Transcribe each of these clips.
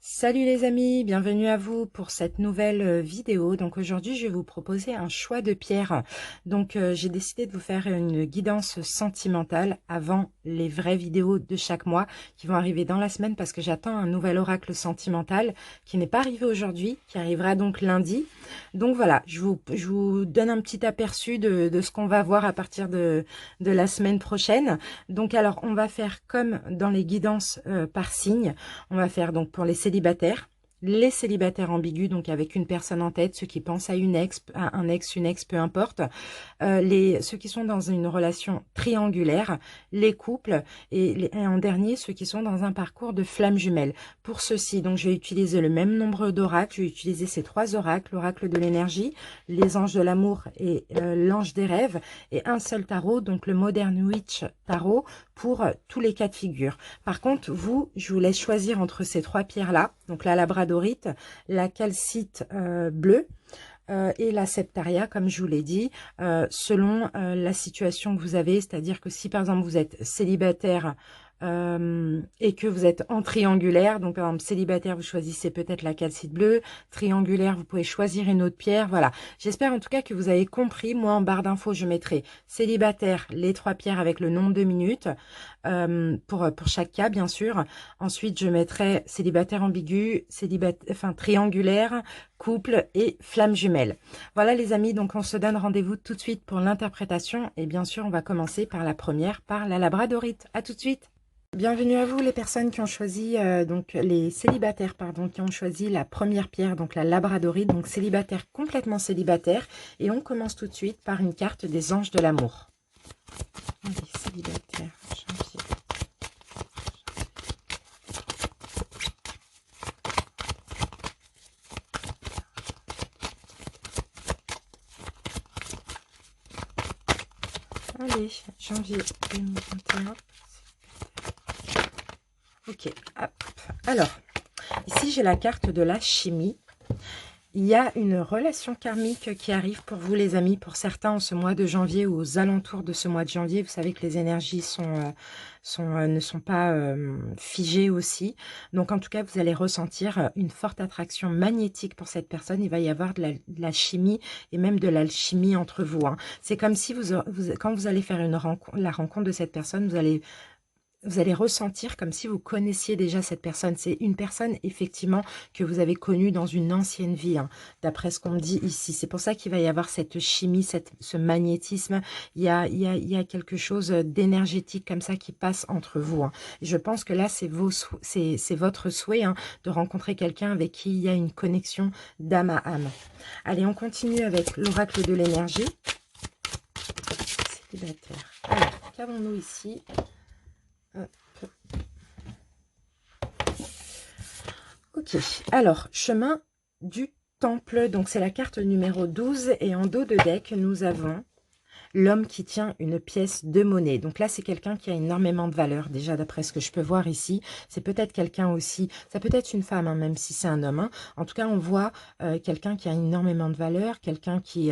Salut les amis, bienvenue à vous pour cette nouvelle vidéo. Donc aujourd'hui, je vais vous proposer un choix de pierre. Donc j'ai décidé de vous faire une guidance sentimentale avant les vraies vidéos de chaque mois qui vont arriver dans la semaine parce que j'attends un nouvel oracle sentimental qui n'est pas arrivé aujourd'hui, qui arrivera donc lundi. Donc voilà, je vous donne un petit aperçu de ce qu'on va voir à partir de la semaine prochaine. Donc alors, on va faire comme dans les guidances par signe. On va faire donc pour les célibataires ambigus, donc avec une personne en tête, ceux qui pensent à un ex, une ex, peu importe, ceux qui sont dans une relation triangulaire, les couples, et en dernier, ceux qui sont dans un parcours de flamme jumelle. Pour ceci, donc, je vais utiliser le même nombre d'oracles, je vais utiliser ces trois oracles, l'oracle de l'énergie, les anges de l'amour et l'ange des rêves, et un seul tarot, donc le Modern Witch Tarot, pour tous les cas de figure. Par contre, je vous laisse choisir entre ces trois pierres-là, donc la labradorite, la calcite bleue, et la septaria, comme je vous l'ai dit, selon la situation que vous avez. C'est-à-dire que si, par exemple, vous êtes célibataire et que vous êtes en triangulaire, donc par exemple célibataire, vous choisissez peut-être la calcite bleue, triangulaire, vous pouvez choisir une autre pierre, voilà. J'espère en tout cas que vous avez compris. Moi, en barre d'infos, je mettrai célibataire, les trois pierres avec le nombre de minutes, pour chaque cas, bien sûr. Ensuite, je mettrai célibataire ambigu, enfin triangulaire, couple et flamme jumelle. Voilà les amis, donc on se donne rendez-vous tout de suite pour l'interprétation et bien sûr on va commencer par la première, par la labradorite. À tout de suite. Bienvenue à vous les personnes qui ont choisi, donc les célibataires, pardon, qui ont choisi la première pierre, donc la labradorite, donc célibataire, complètement célibataire. Et on commence tout de suite par une carte des anges de l'amour. Allez, célibataire, janvier. Allez, janvier 2021. Ok, hop. Alors, ici j'ai la carte de la chimie. Il y a une relation karmique qui arrive pour vous les amis, pour certains en ce mois de janvier ou aux alentours de ce mois de janvier. Vous savez que les énergies ne sont pas figées aussi. Donc en tout cas, vous allez ressentir une forte attraction magnétique pour cette personne. Il va y avoir de la chimie et même de l'alchimie entre vous, hein. C'est comme si quand vous allez faire la rencontre de cette personne, vous allez ressentir comme si vous connaissiez déjà cette personne. C'est une personne, effectivement, que vous avez connue dans une ancienne vie, hein, d'après ce qu'on me dit ici. C'est pour ça qu'il va y avoir cette chimie, ce magnétisme. Il y a quelque chose d'énergétique comme ça qui passe entre vous, hein. Et je pense que là, c'est votre souhait, hein, de rencontrer quelqu'un avec qui il y a une connexion d'âme à âme. Allez, on continue avec l'oracle de l'énergie. Célibataire. Alors, qu'avons-nous ici ? Ok, alors, chemin du temple, donc c'est la carte numéro 12 et en dos de deck, nous avons l'homme qui tient une pièce de monnaie. Donc là, c'est quelqu'un qui a énormément de valeur, déjà d'après ce que je peux voir ici. C'est peut-être quelqu'un aussi, ça peut être une femme, hein, même si c'est un homme, hein. En tout cas, on voit quelqu'un qui a énormément de valeur, quelqu'un qui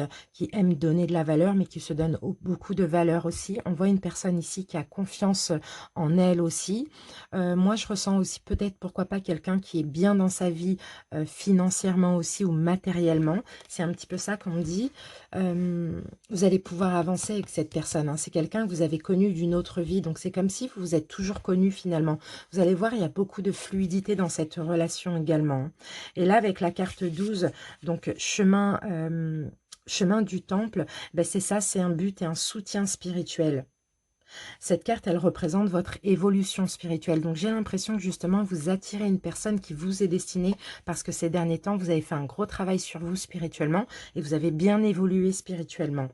aime donner de la valeur, mais qui se donne beaucoup de valeur aussi. On voit une personne ici qui a confiance en elle aussi. Moi, je ressens aussi peut-être, pourquoi pas, quelqu'un qui est bien dans sa vie, financièrement aussi ou matériellement. C'est un petit peu ça qu'on me dit. Vous allez pouvoir avancer avec cette personne, hein. C'est quelqu'un que vous avez connu d'une autre vie. Donc, c'est comme si vous vous êtes toujours connu finalement. Vous allez voir, il y a beaucoup de fluidité dans cette relation également, hein. Et là, avec la carte 12, donc chemin du temple, ben c'est ça, c'est un but et un soutien spirituel. Cette carte, elle représente votre évolution spirituelle. Donc, j'ai l'impression que justement, vous attirez une personne qui vous est destinée parce que ces derniers temps, vous avez fait un gros travail sur vous spirituellement et vous avez bien évolué spirituellement.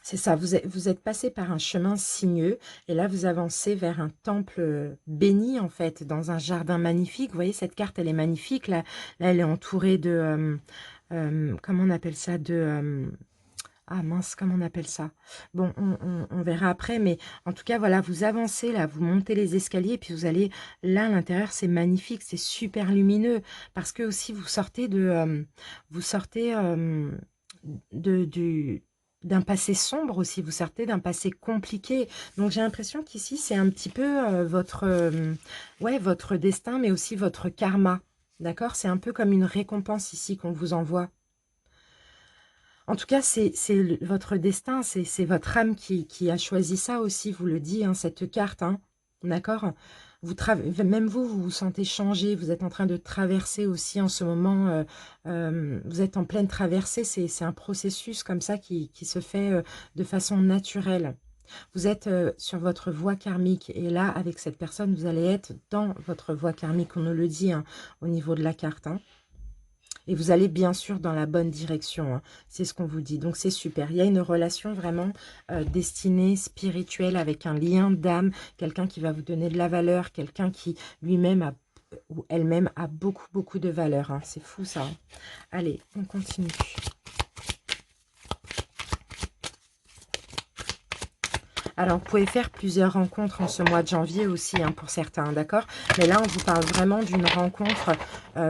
C'est ça, vous êtes passé par un chemin sinueux et là, vous avancez vers un temple béni, en fait, dans un jardin magnifique. Vous voyez, cette carte, elle est magnifique. Là elle est entourée de... comment on appelle ça ah mince, comment on appelle ça? Bon, on verra après, mais en tout cas, voilà, vous avancez là, vous montez les escaliers, et puis vous allez, là, à l'intérieur, c'est magnifique, c'est super lumineux, parce que aussi, vous sortez de, du, d'un passé sombre aussi, vous sortez d'un passé compliqué. Donc j'ai l'impression qu'ici, c'est un petit peu ouais, votre destin, mais aussi votre karma. D'accord? C'est un peu comme une récompense ici qu'on vous envoie. En tout cas, c'est votre destin, c'est votre âme qui a choisi ça aussi, vous le dit, hein, cette carte. Hein, d'accord? Même vous, vous vous sentez changé, vous êtes en train de traverser aussi en ce moment, vous êtes en pleine traversée, c'est un processus comme ça qui se fait de façon naturelle. Vous êtes sur votre voie karmique et là, avec cette personne, vous allez être dans votre voie karmique, on nous le dit hein, au niveau de la carte. Hein. Et vous allez bien sûr dans la bonne direction, hein. C'est ce qu'on vous dit. Donc c'est super. Il y a une relation vraiment destinée, spirituelle, avec un lien d'âme, quelqu'un qui va vous donner de la valeur, quelqu'un qui lui-même a ou elle-même a beaucoup, beaucoup de valeur. Hein. C'est fou ça. Hein. Allez, on continue. Alors, vous pouvez faire plusieurs rencontres en ce mois de janvier aussi, hein, pour certains, d'accord? Mais là, on vous parle vraiment d'une rencontre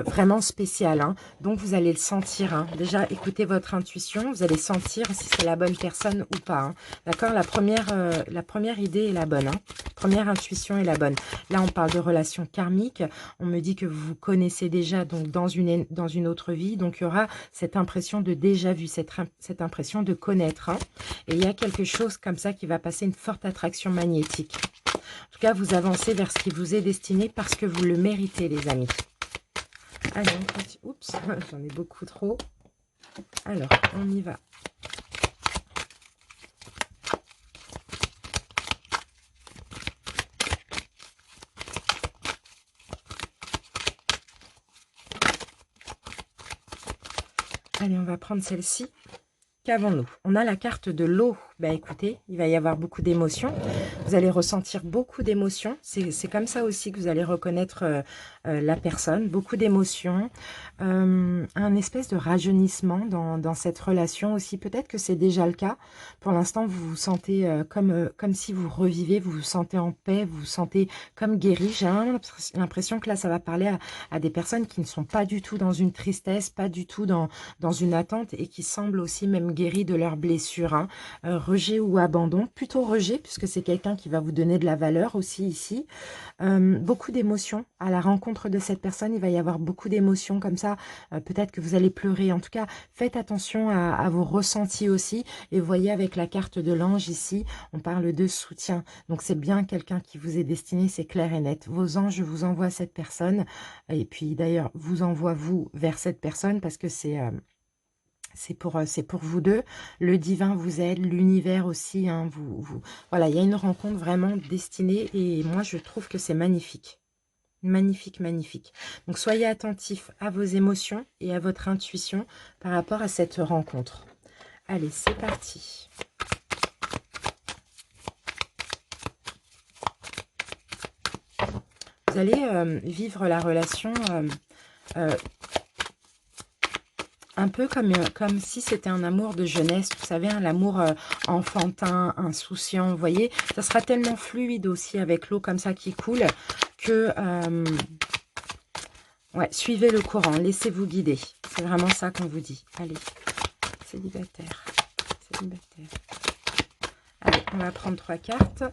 vraiment spéciale. Hein. Donc, vous allez le sentir. Hein. Déjà, écoutez votre intuition. Vous allez sentir si c'est la bonne personne ou pas. Hein. D'accord? La première idée est la bonne. Hein. Première intuition est la bonne. Là, on parle de relations karmiques. On me dit que vous vous connaissez déjà donc dans une autre vie. Donc, il y aura cette impression de déjà vu, cette impression de connaître. Hein. Et il y a quelque chose comme ça qui va passer une forte attraction magnétique. En tout cas, vous avancez vers ce qui vous est destiné parce que vous le méritez, les amis. Allez, on continue. Oups, j'en ai beaucoup trop. Alors, on y va. Allez, on va prendre celle-ci. Qu'avons-nous? On a la carte de l'eau. Ben écoutez, il va y avoir beaucoup d'émotions. Vous allez ressentir beaucoup d'émotions. C'est comme ça aussi que vous allez reconnaître la personne. Beaucoup d'émotions. Un espèce de rajeunissement dans cette relation aussi. Peut-être que c'est déjà le cas. Pour l'instant, vous vous sentez comme si vous revivez. Vous vous sentez en paix. Vous vous sentez comme guéri. J'ai l'impression que là, ça va parler à des personnes qui ne sont pas du tout dans une tristesse, pas du tout dans une attente et qui semblent aussi même guéris de leurs blessures. Hein. Rejet ou abandon, plutôt rejet puisque c'est quelqu'un qui va vous donner de la valeur aussi ici. Beaucoup d'émotions à la rencontre de cette personne, il va y avoir beaucoup d'émotions comme ça, peut-être que vous allez pleurer. En tout cas, faites attention à vos ressentis aussi et voyez avec la carte de l'ange ici, on parle de soutien. Donc c'est bien quelqu'un qui vous est destiné, c'est clair et net. Vos anges vous envoient cette personne et puis d'ailleurs vous envoient vous vers cette personne parce que c'est pour vous deux. Le divin vous aide, l'univers aussi. Hein, voilà, il y a une rencontre vraiment destinée et moi, je trouve que c'est magnifique. Magnifique, magnifique. Donc, soyez attentifs à vos émotions et à votre intuition par rapport à cette rencontre. Allez, c'est parti. Vous allez vivre la relation un peu comme si c'était un amour de jeunesse, vous savez, hein, l'amour enfantin, insouciant, vous voyez. Ça sera tellement fluide aussi avec l'eau comme ça qui coule que, ouais, suivez le courant, laissez-vous guider. C'est vraiment ça qu'on vous dit. Allez, célibataire, célibataire. Allez, on va prendre 3 cartes.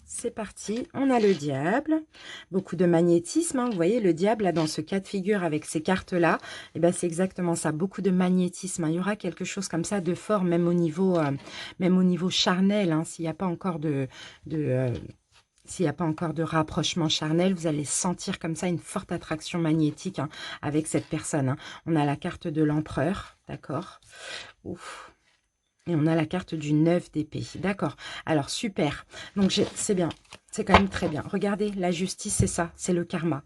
C'est parti, on a le diable, beaucoup de magnétisme, hein, vous voyez le diable là dans ce cas de figure avec ces cartes là, et ben c'est exactement ça, beaucoup de magnétisme, hein. Il y aura quelque chose comme ça de fort même au niveau charnel, hein, s'il n'y a pas encore s'il n'y a pas encore de rapprochement charnel, vous allez sentir comme ça une forte attraction magnétique hein, avec cette personne. Hein. On a la carte de l'empereur, d'accord. Ouf. Et on a la carte du 9 d'épée. D'accord. Alors, super. Donc, c'est bien. C'est quand même très bien. Regardez, la justice, c'est ça. C'est le karma.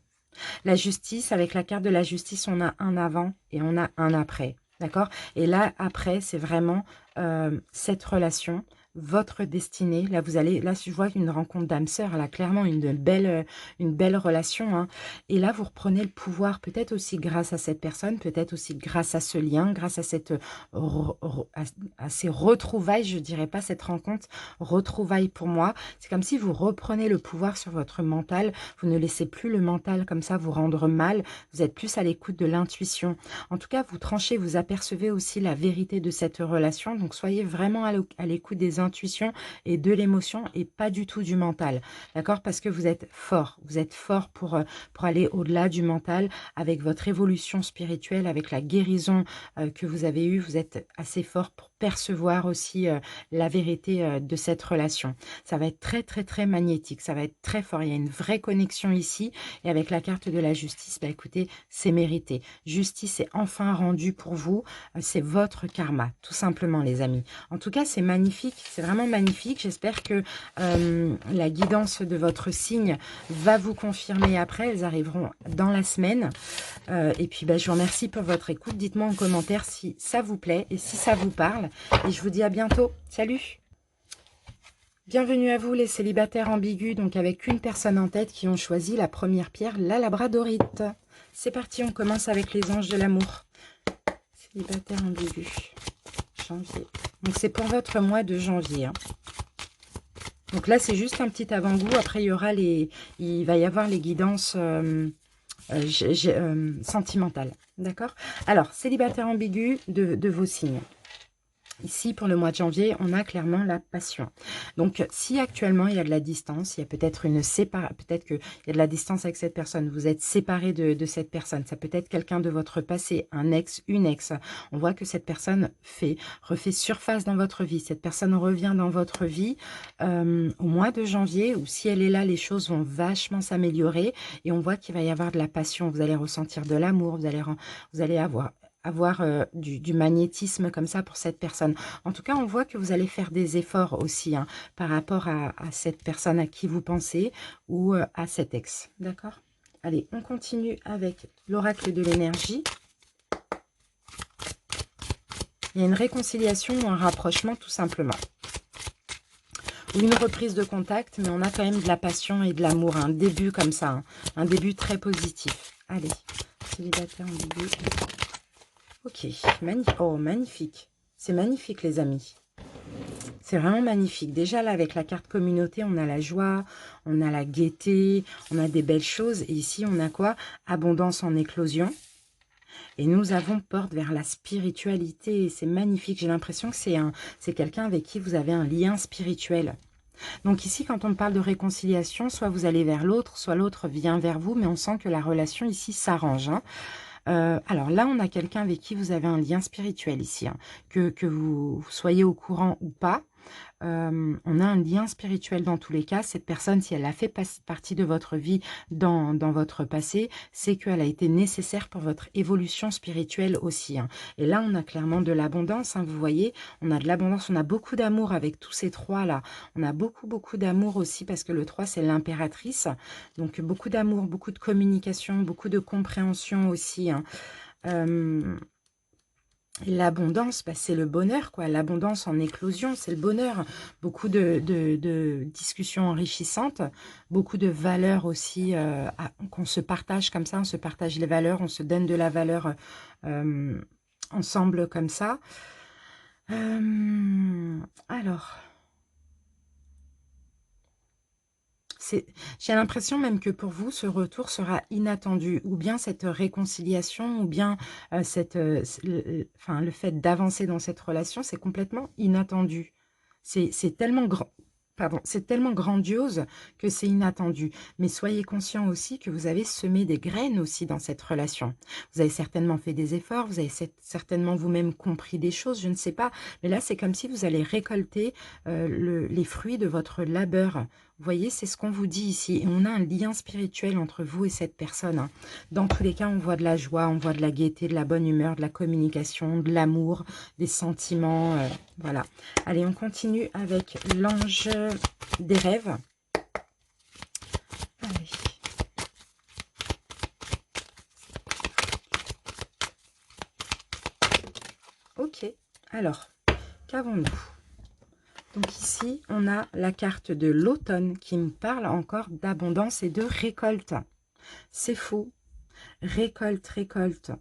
La justice, avec la carte de la justice, on a un avant et on a un après. D'accord. Et là, après, c'est vraiment cette relation votre destinée. Là, vous allez, là, je vois une rencontre d'âme sœur, là, clairement une belle relation, hein. Et là, vous reprenez le pouvoir, peut-être aussi grâce à cette personne, peut-être aussi grâce à ce lien, grâce à cette, à ces retrouvailles, je dirais pas cette rencontre, retrouvailles pour moi. C'est comme si vous reprenez le pouvoir sur votre mental. Vous ne laissez plus le mental comme ça vous rendre mal. Vous êtes plus à l'écoute de l'intuition. En tout cas, vous tranchez, vous apercevez aussi la vérité de cette relation. Donc, soyez vraiment à l'écoute des intuitions et de l'émotion et pas du tout du mental. D'accord? Parce que vous êtes fort. Vous êtes fort pour aller au-delà du mental avec votre évolution spirituelle, avec la guérison que vous avez eue. Vous êtes assez fort pour percevoir aussi la vérité de cette relation. Ça va être très, très, très magnétique. Ça va être très fort. Il y a une vraie connexion ici. Et avec la carte de la justice, bah écoutez, c'est mérité. Justice est enfin rendue pour vous. C'est votre karma, tout simplement, les amis. En tout cas, c'est magnifique. C'est vraiment magnifique. J'espère que la guidance de votre signe va vous confirmer après. Elles arriveront dans la semaine. Et puis, bah, je vous remercie pour votre écoute. Dites-moi en commentaire si ça vous plaît et si ça vous parle. Et je vous dis à bientôt. Salut! Bienvenue à vous les célibataires ambigus, donc avec une personne en tête qui ont choisi la première pierre, la labradorite. C'est parti, on commence avec les anges de l'amour. Célibataire ambigu, janvier. Donc c'est pour votre mois de janvier, hein. Donc là c'est juste un petit avant-goût, après il va y avoir les guidances sentimentales. D'accord? Alors, célibataire ambigu de vos signes. Ici, pour le mois de janvier, on a clairement la passion. Donc, si actuellement, il y a de la distance, il y a peut-être peut-être qu'il y a de la distance avec cette personne, vous êtes séparé de cette personne, ça peut être quelqu'un de votre passé, un ex, une ex. On voit que cette personne refait surface dans votre vie. Cette personne revient dans votre vie au mois de janvier, où si elle est là, les choses vont vachement s'améliorer. Et on voit qu'il va y avoir de la passion. Vous allez ressentir de l'amour, vous allez avoir du magnétisme comme ça pour cette personne. En tout cas, on voit que vous allez faire des efforts aussi hein, par rapport à cette personne à qui vous pensez ou à cet ex. D'accord? Allez, on continue avec l'oracle de l'énergie. Il y a une réconciliation ou un rapprochement tout simplement. Ou une reprise de contact, mais on a quand même de la passion et de l'amour. Un début comme ça, hein, un début très positif. Allez, célibataire en début. Ok, oh, magnifique. C'est magnifique, les amis. C'est vraiment magnifique. Déjà, là, avec la carte communauté, on a la joie, on a la gaieté, on a des belles choses. Et ici, on a quoi? Abondance en éclosion. Et nous avons porte vers la spiritualité. C'est magnifique. J'ai l'impression que c'est quelqu'un avec qui vous avez un lien spirituel. Donc ici, quand on parle de réconciliation, soit vous allez vers l'autre, soit l'autre vient vers vous. Mais on sent que la relation ici s'arrange, hein. Alors là, on a quelqu'un avec qui vous avez un lien spirituel ici, hein, que vous soyez au courant ou pas. On a un lien spirituel dans tous les cas. Cette personne, si elle a fait partie de votre vie dans votre passé, c'est qu'elle a été nécessaire pour votre évolution spirituelle aussi, hein. Et là, on a clairement de l'abondance, hein, vous voyez. On a de l'abondance, on a beaucoup d'amour avec tous ces trois-là. On a beaucoup, beaucoup d'amour aussi parce que le 3, c'est l'impératrice. Donc, beaucoup d'amour, beaucoup de communication, beaucoup de compréhension aussi, hein. L'abondance, bah, c'est le bonheur, quoi. L'abondance en éclosion, c'est le bonheur. Beaucoup de discussions enrichissantes, beaucoup de valeurs aussi qu'on se partage comme ça. On se partage les valeurs, on se donne de la valeur ensemble comme ça. Alors... J'ai l'impression même que pour vous, ce retour sera inattendu, ou bien cette réconciliation, ou bien le fait d'avancer dans cette relation, c'est complètement inattendu. C'est tellement grand. Pardon, c'est tellement grandiose que c'est inattendu. Mais soyez conscient aussi que vous avez semé des graines aussi dans cette relation. Vous avez certainement fait des efforts, vous avez certainement vous-même compris des choses, je ne sais pas. Mais là, c'est comme si vous allez récolter les fruits de votre labeur. Vous voyez, c'est ce qu'on vous dit ici. Et on a un lien spirituel entre vous et cette personne, hein. Dans tous les cas, on voit de la joie, on voit de la gaieté, de la bonne humeur, de la communication, de l'amour, des sentiments. Voilà. Allez, on continue avec l'ange des rêves. Allez. Ok. Alors, qu'avons-nous? Donc ici, on a la carte de l'automne qui me parle encore d'abondance et de récolte. C'est fou. Récolte, récolte.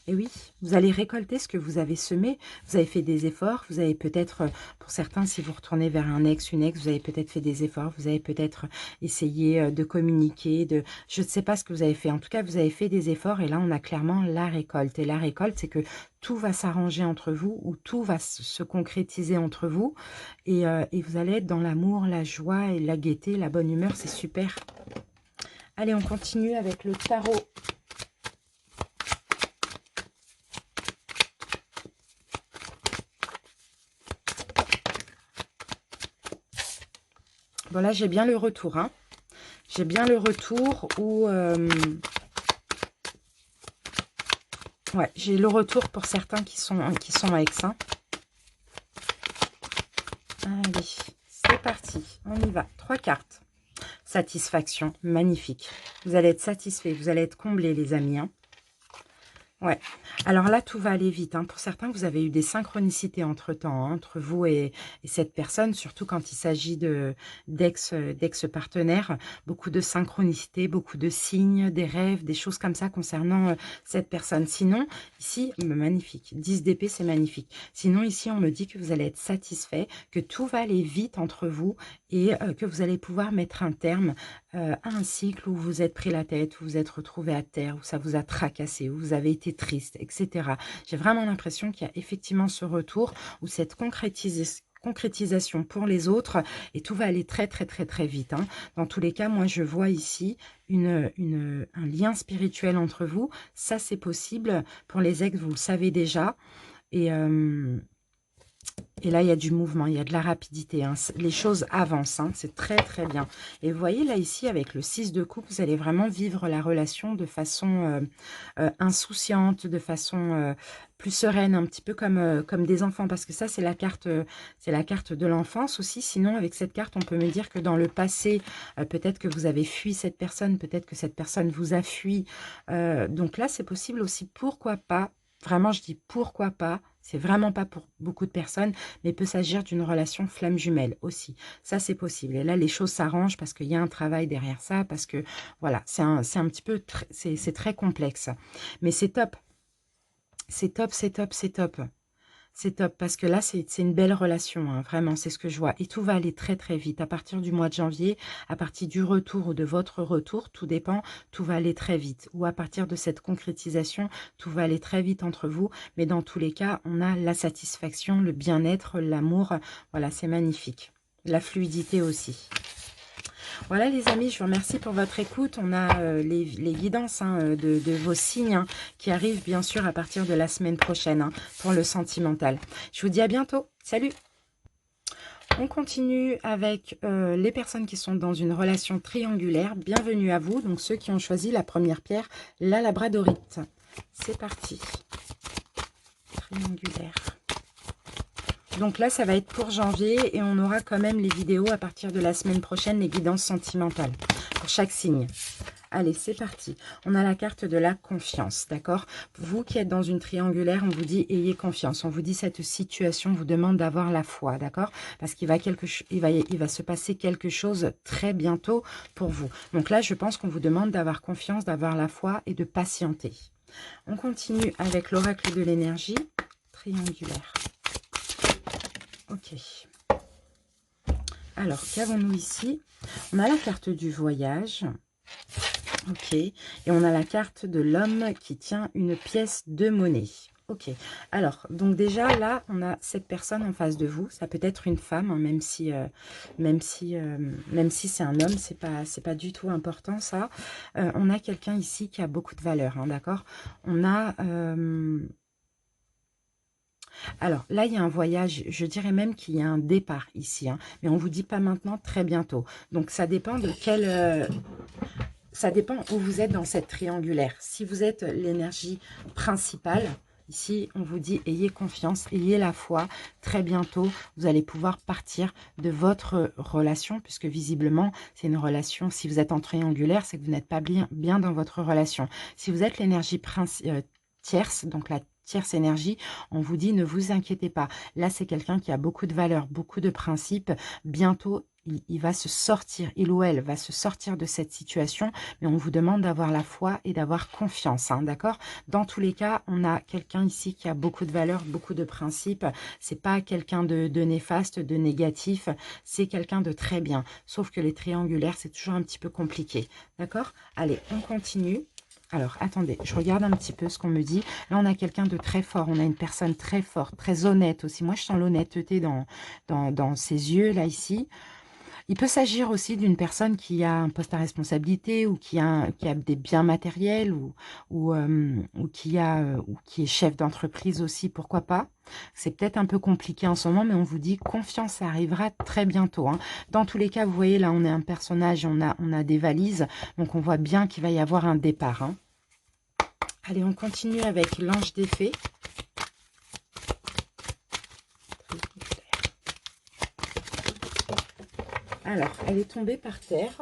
Et oui, vous allez récolter ce que vous avez semé. Vous avez fait des efforts. Vous avez peut-être, pour certains, si vous retournez vers un ex, une ex, vous avez peut-être fait des efforts. Vous avez peut-être essayé de communiquer. Je ne sais pas ce que vous avez fait. En tout cas, vous avez fait des efforts. Et là, on a clairement la récolte. Et la récolte, c'est que tout va s'arranger entre vous ou tout va se concrétiser entre vous. Et vous allez être dans l'amour, la joie et la gaieté, la bonne humeur. C'est super. Allez, on continue avec le tarot. Bon, là, j'ai bien le retour. Hein. J'ai bien le retour où... ouais, j'ai le retour pour certains qui sont ex. Hein. Allez, c'est parti. On y va. 3 cartes. Satisfaction. Magnifique. Vous allez être satisfait. Vous allez être comblé, les amis. Hein. Ouais. Alors là, tout va aller vite. Hein. Pour certains, vous avez eu des synchronicités entre-temps, hein, entre vous et cette personne, surtout quand il s'agit d'ex-partenaires. Beaucoup de synchronicité, beaucoup de signes, des rêves, des choses comme ça concernant cette personne. Sinon, ici, magnifique. 10 d'épée, c'est magnifique. Sinon, ici, on me dit que vous allez être satisfait, que tout va aller vite entre vous et que vous allez pouvoir mettre un terme à un cycle où vous êtes pris la tête, où vous êtes retrouvé à terre, où ça vous a tracassé, où vous avez été triste, etc. J'ai vraiment l'impression qu'il y a effectivement ce retour ou cette concrétisation pour les autres et tout va aller très très très très vite. Hein. Dans tous les cas, moi je vois ici un lien spirituel entre vous. Ça c'est possible. Pour les ex, vous le savez déjà. Et là, il y a du mouvement, il y a de la rapidité. Hein. Les choses avancent, hein. C'est très, très bien. Et vous voyez, là, ici, avec le 6 de coupe, vous allez vraiment vivre la relation de façon insouciante, de façon plus sereine, un petit peu comme des enfants. Parce que ça, c'est la carte de l'enfance aussi. Sinon, avec cette carte, on peut me dire que dans le passé, peut-être que vous avez fui cette personne, peut-être que cette personne vous a fui. Donc là, c'est possible aussi, pourquoi pas. Vraiment, je dis pourquoi pas. C'est vraiment pas pour beaucoup de personnes, mais il peut s'agir d'une relation flamme jumelle aussi. Ça, c'est possible. Et là, les choses s'arrangent parce qu'il y a un travail derrière ça, parce que, voilà, c'est un petit peu, c'est très complexe. Mais c'est top. C'est top, c'est top, c'est top. C'est top parce que là, c'est une belle relation, hein, vraiment, c'est ce que je vois. Et tout va aller très, très vite. À partir du mois de janvier, à partir du retour ou de votre retour, tout dépend, tout va aller très vite. Ou à partir de cette concrétisation, tout va aller très vite entre vous. Mais dans tous les cas, on a la satisfaction, le bien-être, l'amour. Voilà, c'est magnifique. La fluidité aussi. Voilà les amis, je vous remercie pour votre écoute. On a les guidances hein, de vos signes hein, qui arrivent bien sûr à partir de la semaine prochaine hein, pour le sentimental. Je vous dis à bientôt. Salut! On continue avec les personnes qui sont dans une relation triangulaire. Bienvenue à vous, donc ceux qui ont choisi la première pierre, la labradorite. C'est parti. Triangulaire. Donc là, ça va être pour janvier et on aura quand même les vidéos à partir de la semaine prochaine, les guidances sentimentales pour chaque signe. Allez, c'est parti. On a la carte de la confiance, d'accord? Vous qui êtes dans une triangulaire, on vous dit ayez confiance. On vous dit cette situation vous demande d'avoir la foi, d'accord? Parce qu'il va, il va se passer quelque chose très bientôt pour vous. Donc là, je pense qu'on vous demande d'avoir confiance, d'avoir la foi et de patienter. On continue avec l'oracle de l'énergie triangulaire. Ok. Alors, qu'avons-nous ici? On a la carte du voyage. Ok. Et on a la carte de l'homme qui tient une pièce de monnaie. Ok. Alors, donc déjà, là, on a cette personne en face de vous. Ça peut être une femme, hein, même si c'est un homme, c'est pas du tout important, ça. On a quelqu'un ici qui a beaucoup de valeur, hein, d'accord? On a... Alors là, il y a un voyage, je dirais même qu'il y a un départ ici, hein, mais on ne vous dit pas maintenant, très bientôt. Donc ça dépend de quel... ça dépend où vous êtes dans cette triangulaire. Si vous êtes l'énergie principale, ici on vous dit ayez confiance, ayez la foi. Très bientôt, vous allez pouvoir partir de votre relation, puisque visiblement c'est une relation, si vous êtes en triangulaire, c'est que vous n'êtes pas bien dans votre relation. Si vous êtes l'énergie tierce, donc la tierce énergie, on vous dit ne vous inquiétez pas. Là, c'est quelqu'un qui a beaucoup de valeurs, beaucoup de principes. Bientôt, il va se sortir, il ou elle va se sortir de cette situation, mais on vous demande d'avoir la foi et d'avoir confiance, hein, d'accord? Dans tous les cas, on a quelqu'un ici qui a beaucoup de valeurs, beaucoup de principes. C'est pas quelqu'un de néfaste, de négatif, c'est quelqu'un de très bien. Sauf que les triangulaires, c'est toujours un petit peu compliqué, d'accord? Allez, on continue. Alors, attendez, je regarde un petit peu ce qu'on me dit. Là, on a quelqu'un de très fort. On a une personne très forte, très honnête aussi. Moi, je sens l'honnêteté dans ses yeux, là, ici. Il peut s'agir aussi d'une personne qui a un poste à responsabilité ou qui a des biens matériels ou qui est chef d'entreprise aussi, pourquoi pas. C'est peut-être un peu compliqué en ce moment, mais on vous dit confiance, ça arrivera très bientôt, hein. Dans tous les cas, vous voyez, là, on est un personnage, on a des valises, donc on voit bien qu'il va y avoir un départ, hein. Allez, on continue avec l'ange des fées. Alors, elle est tombée par terre.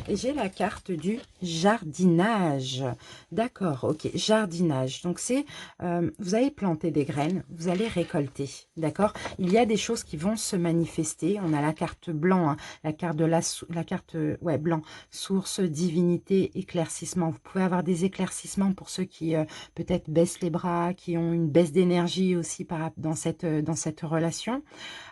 Et j'ai la carte du jardinage. D'accord, ok, jardinage. Donc, c'est, vous allez planter des graines, vous allez récolter, d'accord? Il y a des choses qui vont se manifester. On a la carte blanc, hein, la carte de la carte, ouais, blanc, source, divinité, éclaircissement. Vous pouvez avoir des éclaircissements pour ceux qui, peut-être, baissent les bras, qui ont une baisse d'énergie aussi dans cette relation.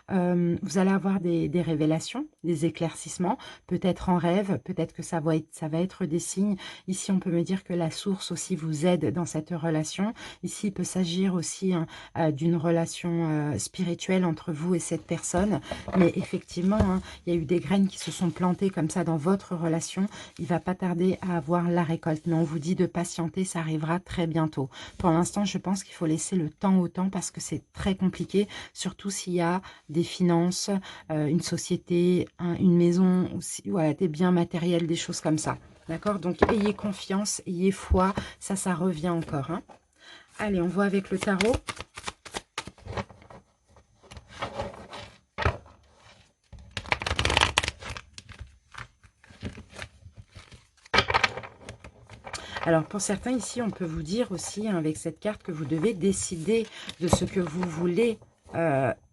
Vous allez avoir des révélations, des éclaircissements, peut-être en rêve, peut-être que ça va être des signes. Ici, on peut me dire que la source aussi vous aide dans cette relation. Ici, il peut s'agir aussi, hein, d'une relation spirituelle entre vous et cette personne. Mais effectivement, hein, il y a eu des graines qui se sont plantées comme ça dans votre relation. Il ne va pas tarder à avoir la récolte. Mais on vous dit de patienter, ça arrivera très bientôt. Pour l'instant, je pense qu'il faut laisser le temps au temps parce que c'est très compliqué, surtout s'il y a des finances, une société, une maison, aussi, voilà, des biens matériels, des choses comme ça. D'accord? Donc, ayez confiance, ayez foi, ça revient encore, hein. Allez, on voit avec le tarot. Alors, pour certains, ici, on peut vous dire aussi, hein, avec cette carte, que vous devez décider de ce que vous voulez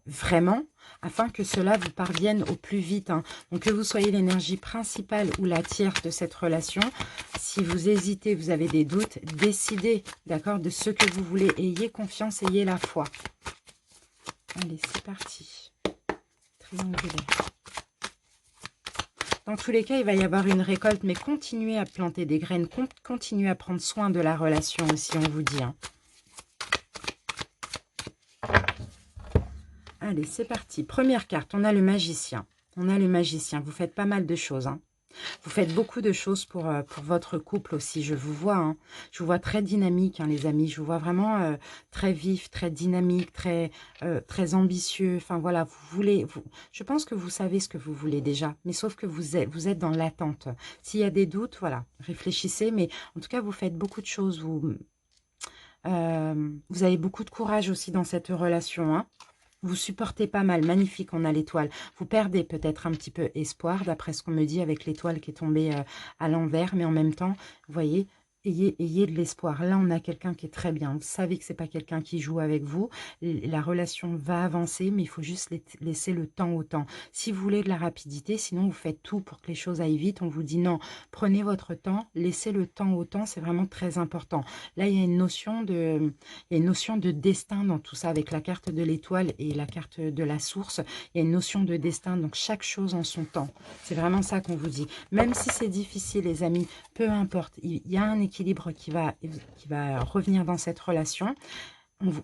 vraiment, afin que cela vous parvienne au plus vite, hein. Donc, que vous soyez l'énergie principale ou la tierce de cette relation, si vous hésitez, vous avez des doutes, décidez, d'accord, de ce que vous voulez. Ayez confiance, ayez la foi. Allez, c'est parti. Triangulaire. Dans tous les cas, il va y avoir une récolte, mais continuez à planter des graines, continuez à prendre soin de la relation aussi, on vous dit, hein. Allez, c'est parti. Première carte, on a le magicien. On a le magicien. Vous faites pas mal de choses, hein. Vous faites beaucoup de choses pour votre couple aussi, je vous vois, hein. Je vous vois très dynamique, hein, les amis. Je vous vois vraiment très vif, très dynamique, très ambitieux. Enfin, voilà, je pense que vous savez ce que vous voulez déjà, mais sauf que vous êtes dans l'attente. S'il y a des doutes, voilà, réfléchissez, mais en tout cas, vous faites beaucoup de choses. Vous avez beaucoup de courage aussi dans cette relation, hein. Vous supportez pas mal, magnifique, on a l'étoile. Vous perdez peut-être un petit peu espoir, d'après ce qu'on me dit, avec l'étoile qui est tombée à l'envers. Mais en même temps, vous voyez, ayez de l'espoir. Là, on a quelqu'un qui est très bien. Vous savez que c'est pas quelqu'un qui joue avec vous. La relation va avancer, mais il faut juste laisser le temps au temps. Si vous voulez de la rapidité, sinon vous faites tout pour que les choses aillent vite. On vous dit non, prenez votre temps, laissez le temps au temps, c'est vraiment très important. Là, il y a une notion de destin dans tout ça, avec la carte de l'étoile et la carte de la source. Il y a une notion de destin, donc chaque chose en son temps. C'est vraiment ça qu'on vous dit. Même si c'est difficile, les amis, peu importe, il y a un équilibre qui va revenir dans cette relation.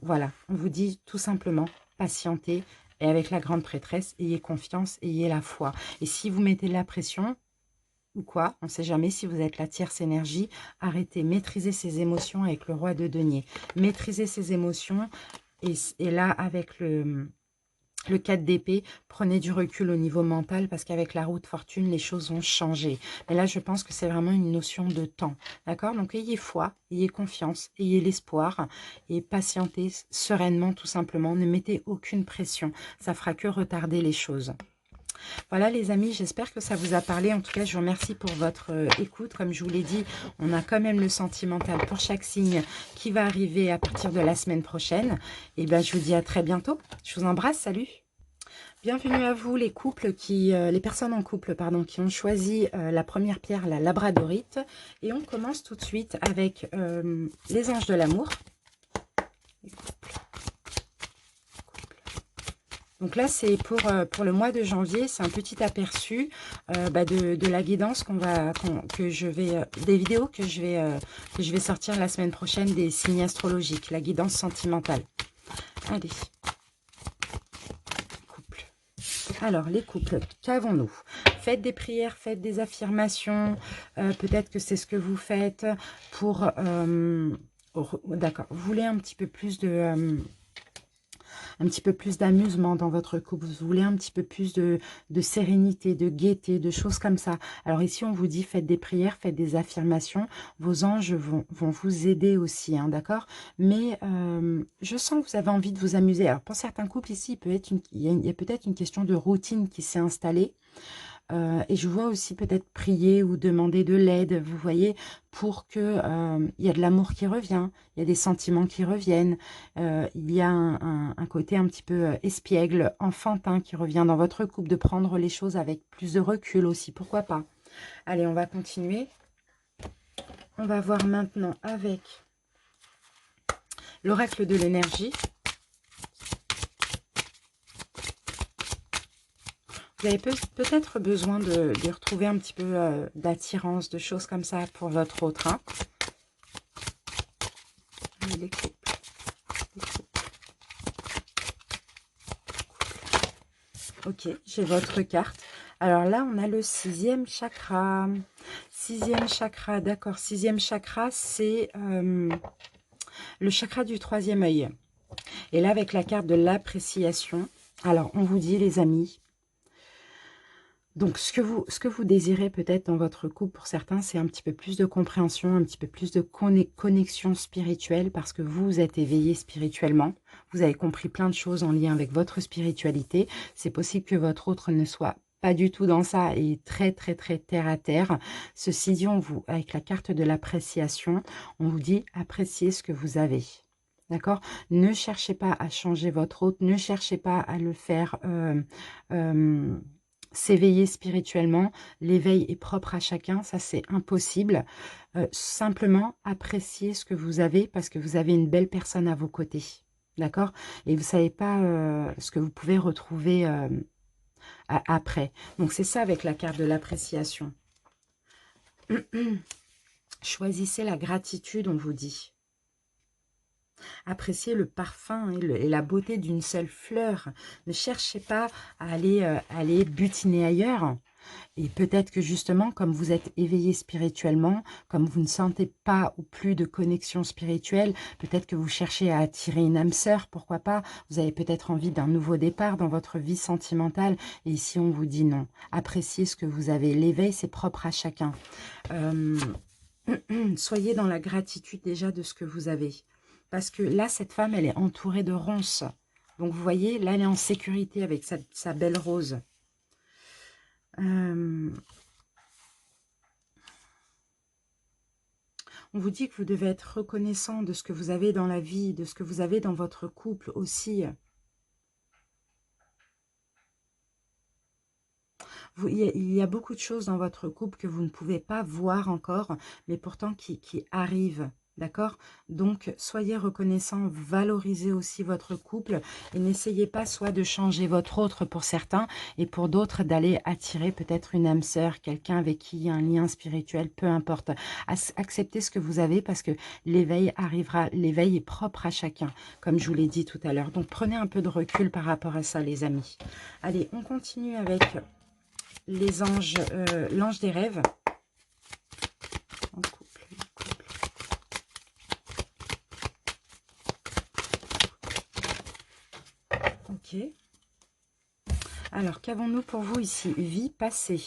Voilà, on vous dit tout simplement, patientez. Et avec la grande prêtresse, ayez confiance, ayez la foi. Et si vous mettez de la pression, ou quoi, on ne sait jamais, si vous êtes la tierce énergie, arrêtez, maîtrisez ses émotions avec le roi de denier. Maîtrisez ses émotions, et là, avec le 4 d'épée, prenez du recul au niveau mental, parce qu'avec la roue de fortune, les choses vont changer. Mais là, je pense que c'est vraiment une notion de temps. D'accord? Donc, ayez foi, ayez confiance, ayez l'espoir, et patientez sereinement, tout simplement. Ne mettez aucune pression. Ça fera que retarder les choses. Voilà les amis, j'espère que ça vous a parlé. En tout cas, je vous remercie pour votre écoute. Comme je vous l'ai dit, on a quand même le sentimental pour chaque signe qui va arriver à partir de la semaine prochaine. Et bien, je vous dis à très bientôt. Je vous embrasse, salut! Bienvenue à vous les couples les personnes en couple pardon, qui ont choisi la première pierre, la labradorite. Et on commence tout de suite avec les anges de l'amour. Donc là, c'est pour le mois de janvier, c'est un petit aperçu de la guidance des vidéos que je vais sortir la semaine prochaine des signes astrologiques, la guidance sentimentale. Allez, couple. Alors, les couples, qu'avons-nous? Faites des prières, faites des affirmations, peut-être que c'est ce que vous faites pour... D'accord, vous voulez un petit peu plus de... un petit peu plus d'amusement dans votre couple, vous voulez un petit peu plus de sérénité, de gaieté, de choses comme ça. Alors ici, on vous dit, faites des prières, faites des affirmations, vos anges vont vous aider aussi, hein, d'accord? Mais je sens que vous avez envie de vous amuser. Alors pour certains couples ici, il y a peut-être une question de routine qui s'est installée. Et je vois aussi peut-être prier ou demander de l'aide, vous voyez, pour que il y a de l'amour qui revient, il y a des sentiments qui reviennent, il y a un côté un petit peu espiègle, enfantin qui revient dans votre couple, de prendre les choses avec plus de recul aussi, pourquoi pas. Allez, on va continuer. On va voir maintenant avec l'oracle de l'énergie. Vous avez peut-être besoin de retrouver un petit peu d'attirance, de choses comme ça pour votre autre. Hein. Les couples. Ok, j'ai votre carte. Alors là, on a le 6e chakra. 6e chakra, d'accord. 6e chakra, c'est le chakra du 3e œil. Et là, avec la carte de l'appréciation, alors on vous dit, les amis, donc, ce que vous désirez peut-être dans votre couple, pour certains, c'est un petit peu plus de compréhension, un petit peu plus de connexion spirituelle, parce que vous êtes éveillé spirituellement. Vous avez compris plein de choses en lien avec votre spiritualité. C'est possible que votre autre ne soit pas du tout dans ça et très, très, très terre à terre. Ceci dit, avec la carte de l'appréciation, on vous dit appréciez ce que vous avez. D'accord? Ne cherchez pas à changer votre autre, ne cherchez pas à le faire... s'éveiller spirituellement, l'éveil est propre à chacun, ça c'est impossible. Simplement apprécier ce que vous avez parce que vous avez une belle personne à vos côtés, d'accord? Et vous ne savez pas ce que vous pouvez retrouver après. Donc c'est ça avec la carte de l'appréciation. Choisissez la gratitude, on vous dit. Appréciez le parfum et la beauté d'une seule fleur. Ne cherchez pas à aller butiner ailleurs. Et peut-être que justement, comme vous êtes éveillé spirituellement, comme vous ne sentez pas ou plus de connexion spirituelle, peut-être que vous cherchez à attirer une âme sœur, pourquoi pas. Vous avez peut-être envie d'un nouveau départ dans votre vie sentimentale. Et ici, on vous dit non. Appréciez ce que vous avez. L'éveil, c'est propre à chacun. Soyez dans la gratitude déjà de ce que vous avez. Parce que là, cette femme, elle est entourée de ronces. Donc, vous voyez, là, elle est en sécurité avec sa belle rose. On vous dit que vous devez être reconnaissant de ce que vous avez dans la vie, de ce que vous avez dans votre couple aussi. Il y a beaucoup de choses dans votre couple que vous ne pouvez pas voir encore, mais pourtant qui arrivent. D'accord? Donc, soyez reconnaissant, valorisez aussi votre couple et n'essayez pas soit de changer votre autre pour certains et pour d'autres d'aller attirer peut-être une âme sœur, quelqu'un avec qui il y a un lien spirituel, peu importe. Acceptez ce que vous avez parce que l'éveil arrivera, l'éveil est propre à chacun, comme je vous l'ai dit tout à l'heure. Donc, prenez un peu de recul par rapport à ça, les amis. Allez, on continue avec les anges, l'ange des rêves. Ok. Alors, qu'avons-nous pour vous ici? Vie passée.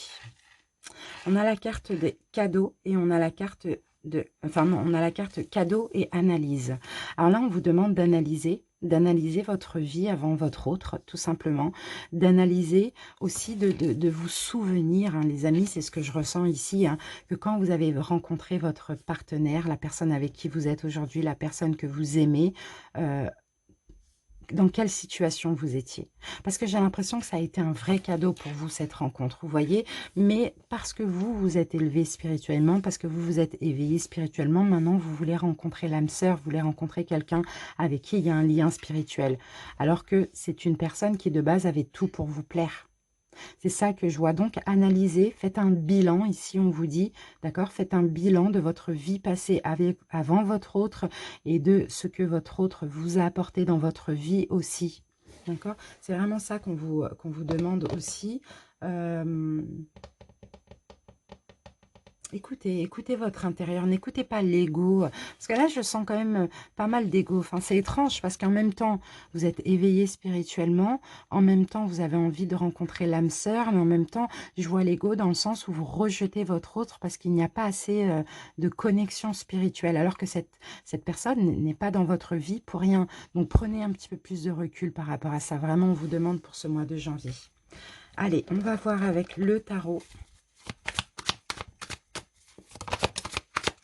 On a la carte des cadeaux et on a la carte de... Enfin non, on a la carte cadeau et analyse. Alors là, on vous demande d'analyser d'analyser votre vie avant votre autre, tout simplement, d'analyser aussi, de vous souvenir, hein, les amis, c'est ce que je ressens ici, hein, que quand vous avez rencontré votre partenaire, la personne avec qui vous êtes aujourd'hui, la personne que vous aimez, dans quelle situation vous étiez. Parce que j'ai l'impression que ça a été un vrai cadeau pour vous, cette rencontre, vous voyez. Mais parce que vous vous êtes élevé spirituellement, parce que vous vous êtes éveillé spirituellement, maintenant vous voulez rencontrer l'âme sœur, vous voulez rencontrer quelqu'un avec qui il y a un lien spirituel. Alors que c'est une personne qui de base avait tout pour vous plaire. C'est ça que je vois. Donc, analysez, faites un bilan. Ici, on vous dit, d'accord, faites un bilan de votre vie passée avant votre autre et de ce que votre autre vous a apporté dans votre vie aussi. D'accord? C'est vraiment ça qu'on vous demande aussi. Écoutez, écoutez votre intérieur, n'écoutez pas l'ego. Parce que là, je sens quand même pas mal d'ego. Enfin, c'est étrange parce qu'en même temps, vous êtes éveillé spirituellement. En même temps, vous avez envie de rencontrer l'âme sœur. Mais en même temps, je vois l'ego dans le sens où vous rejetez votre autre parce qu'il n'y a pas assez de connexion spirituelle. Alors que cette personne n'est pas dans votre vie pour rien. Donc, prenez un petit peu plus de recul par rapport à ça. Vraiment, on vous demande pour ce mois de janvier. Allez, on va voir avec le tarot.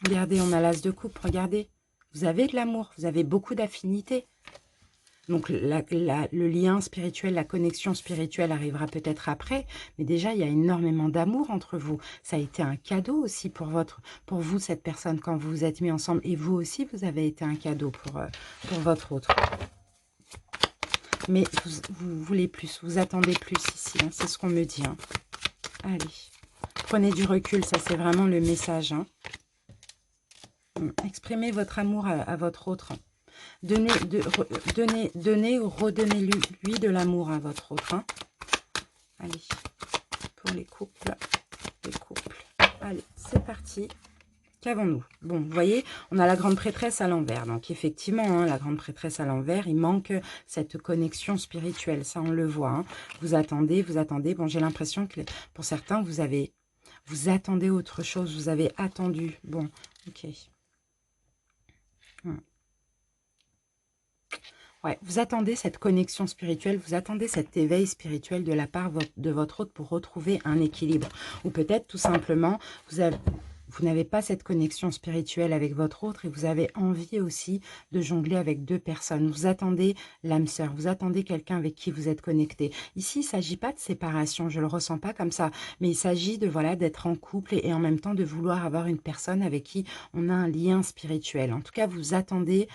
Regardez, on a l'as de coupe, regardez. Vous avez de l'amour, vous avez beaucoup d'affinités. Donc, le lien spirituel, la connexion spirituelle arrivera peut-être après. Mais déjà, il y a énormément d'amour entre vous. Ça a été un cadeau aussi pour vous, cette personne, quand vous vous êtes mis ensemble. Et vous aussi, vous avez été un cadeau pour votre autre. Mais vous voulez plus, vous attendez plus ici. Hein, c'est ce qu'on me dit. Hein. Allez, prenez du recul, ça c'est vraiment le message. Hein. Exprimez votre amour à votre autre. Donnez ou redonnez-lui de l'amour à votre autre. Hein. Allez, pour les couples. Allez, c'est parti. Qu'avons-nous? Bon, vous voyez, on a la grande prêtresse à l'envers. Donc, effectivement, hein, la grande prêtresse à l'envers, il manque cette connexion spirituelle. Ça, on le voit. Hein. Vous attendez. Bon, j'ai l'impression que pour certains, vous attendez autre chose. Vous avez attendu. Bon, ok. Ouais, vous attendez cette connexion spirituelle, vous attendez cet éveil spirituel de la part de votre autre pour retrouver un équilibre. Ou peut-être tout simplement, vous n'avez pas cette connexion spirituelle avec votre autre et vous avez envie aussi de jongler avec deux personnes. Vous attendez l'âme sœur, vous attendez quelqu'un avec qui vous êtes connecté. Ici, il ne s'agit pas de séparation, je ne le ressens pas comme ça, mais il s'agit de voilà d'être en couple et en même temps de vouloir avoir une personne avec qui on a un lien spirituel. En tout cas, vous attendez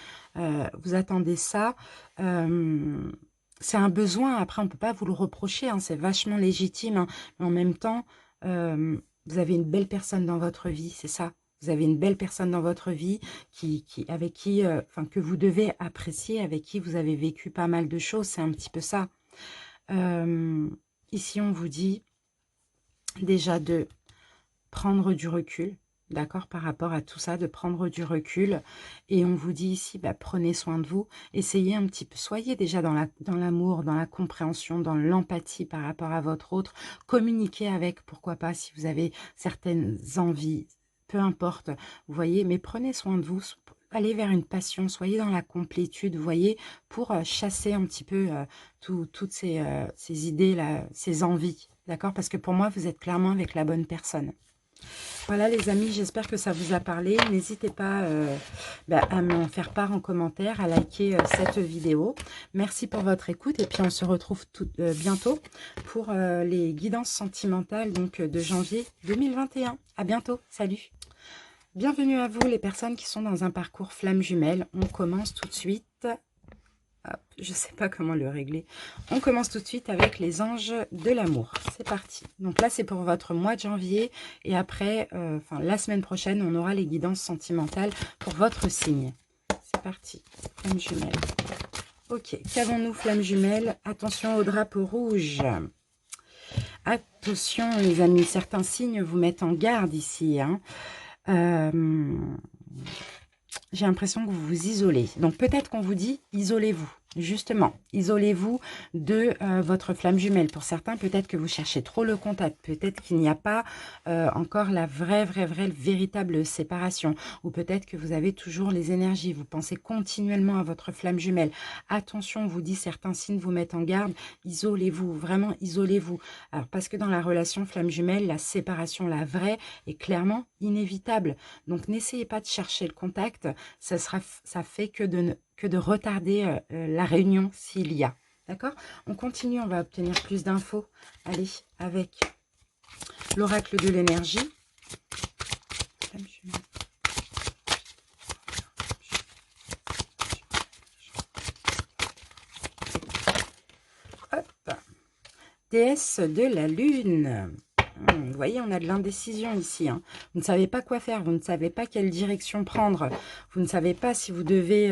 ça. C'est un besoin, après on ne peut pas vous le reprocher, hein, c'est vachement légitime, hein, mais en même temps, vous avez une belle personne dans votre vie, c'est ça. Vous avez une belle personne dans votre vie avec qui, que vous devez apprécier, avec qui vous avez vécu pas mal de choses, c'est un petit peu ça. Ici, on vous dit déjà de prendre du recul, d'accord, par rapport à tout ça, de prendre du recul. Et on vous dit ici, bah, prenez soin de vous, essayez un petit peu, soyez déjà dans l'amour, dans la compréhension, dans l'empathie par rapport à votre autre, communiquez avec, pourquoi pas, si vous avez certaines envies, peu importe, vous voyez, mais prenez soin de vous, allez vers une passion, soyez dans la complétude, vous voyez, pour chasser un petit peu toutes ces idées-là, ces envies, d'accord, parce que pour moi, vous êtes clairement avec la bonne personne. Voilà les amis, j'espère que ça vous a parlé. N'hésitez pas à m'en faire part en commentaire, à liker cette vidéo. Merci pour votre écoute et puis on se retrouve bientôt pour les guidances sentimentales donc, de janvier 2021. À bientôt, salut. Bienvenue à vous les personnes qui sont dans un parcours flamme jumelle. On commence tout de suite. Hop, je ne sais pas comment le régler. On commence tout de suite avec les anges de l'amour. C'est parti. Donc là, c'est pour votre mois de janvier. Et après, la semaine prochaine, on aura les guidances sentimentales pour votre signe. C'est parti. Flamme jumelle. Ok. Qu'avons-nous, flamme jumelle? Attention au drapeau rouge. Attention, les amis. Certains signes vous mettent en garde ici. Hein. J'ai l'impression que vous vous isolez. Donc peut-être qu'on vous dit, isolez-vous. Justement, isolez-vous de votre flamme jumelle. Pour certains, peut-être que vous cherchez trop le contact. Peut-être qu'il n'y a pas encore la vraie, véritable séparation. Ou peut-être que vous avez toujours les énergies. Vous pensez continuellement à votre flamme jumelle. Attention, on vous dit, certains signes vous mettent en garde. Isolez-vous, vraiment isolez-vous. Alors, parce que dans la relation flamme jumelle, la séparation, la vraie, est clairement inévitable. Donc, n'essayez pas de chercher le contact. Ça fait que de retarder la réunion s'il y a. D'accord? On continue, on va obtenir plus d'infos. Allez, avec l'oracle de l'énergie. Hop. Déesse de la lune. Vous voyez, on a de l'indécision ici. Hein. Vous ne savez pas quoi faire, vous ne savez pas quelle direction prendre. Vous ne savez pas si vous devez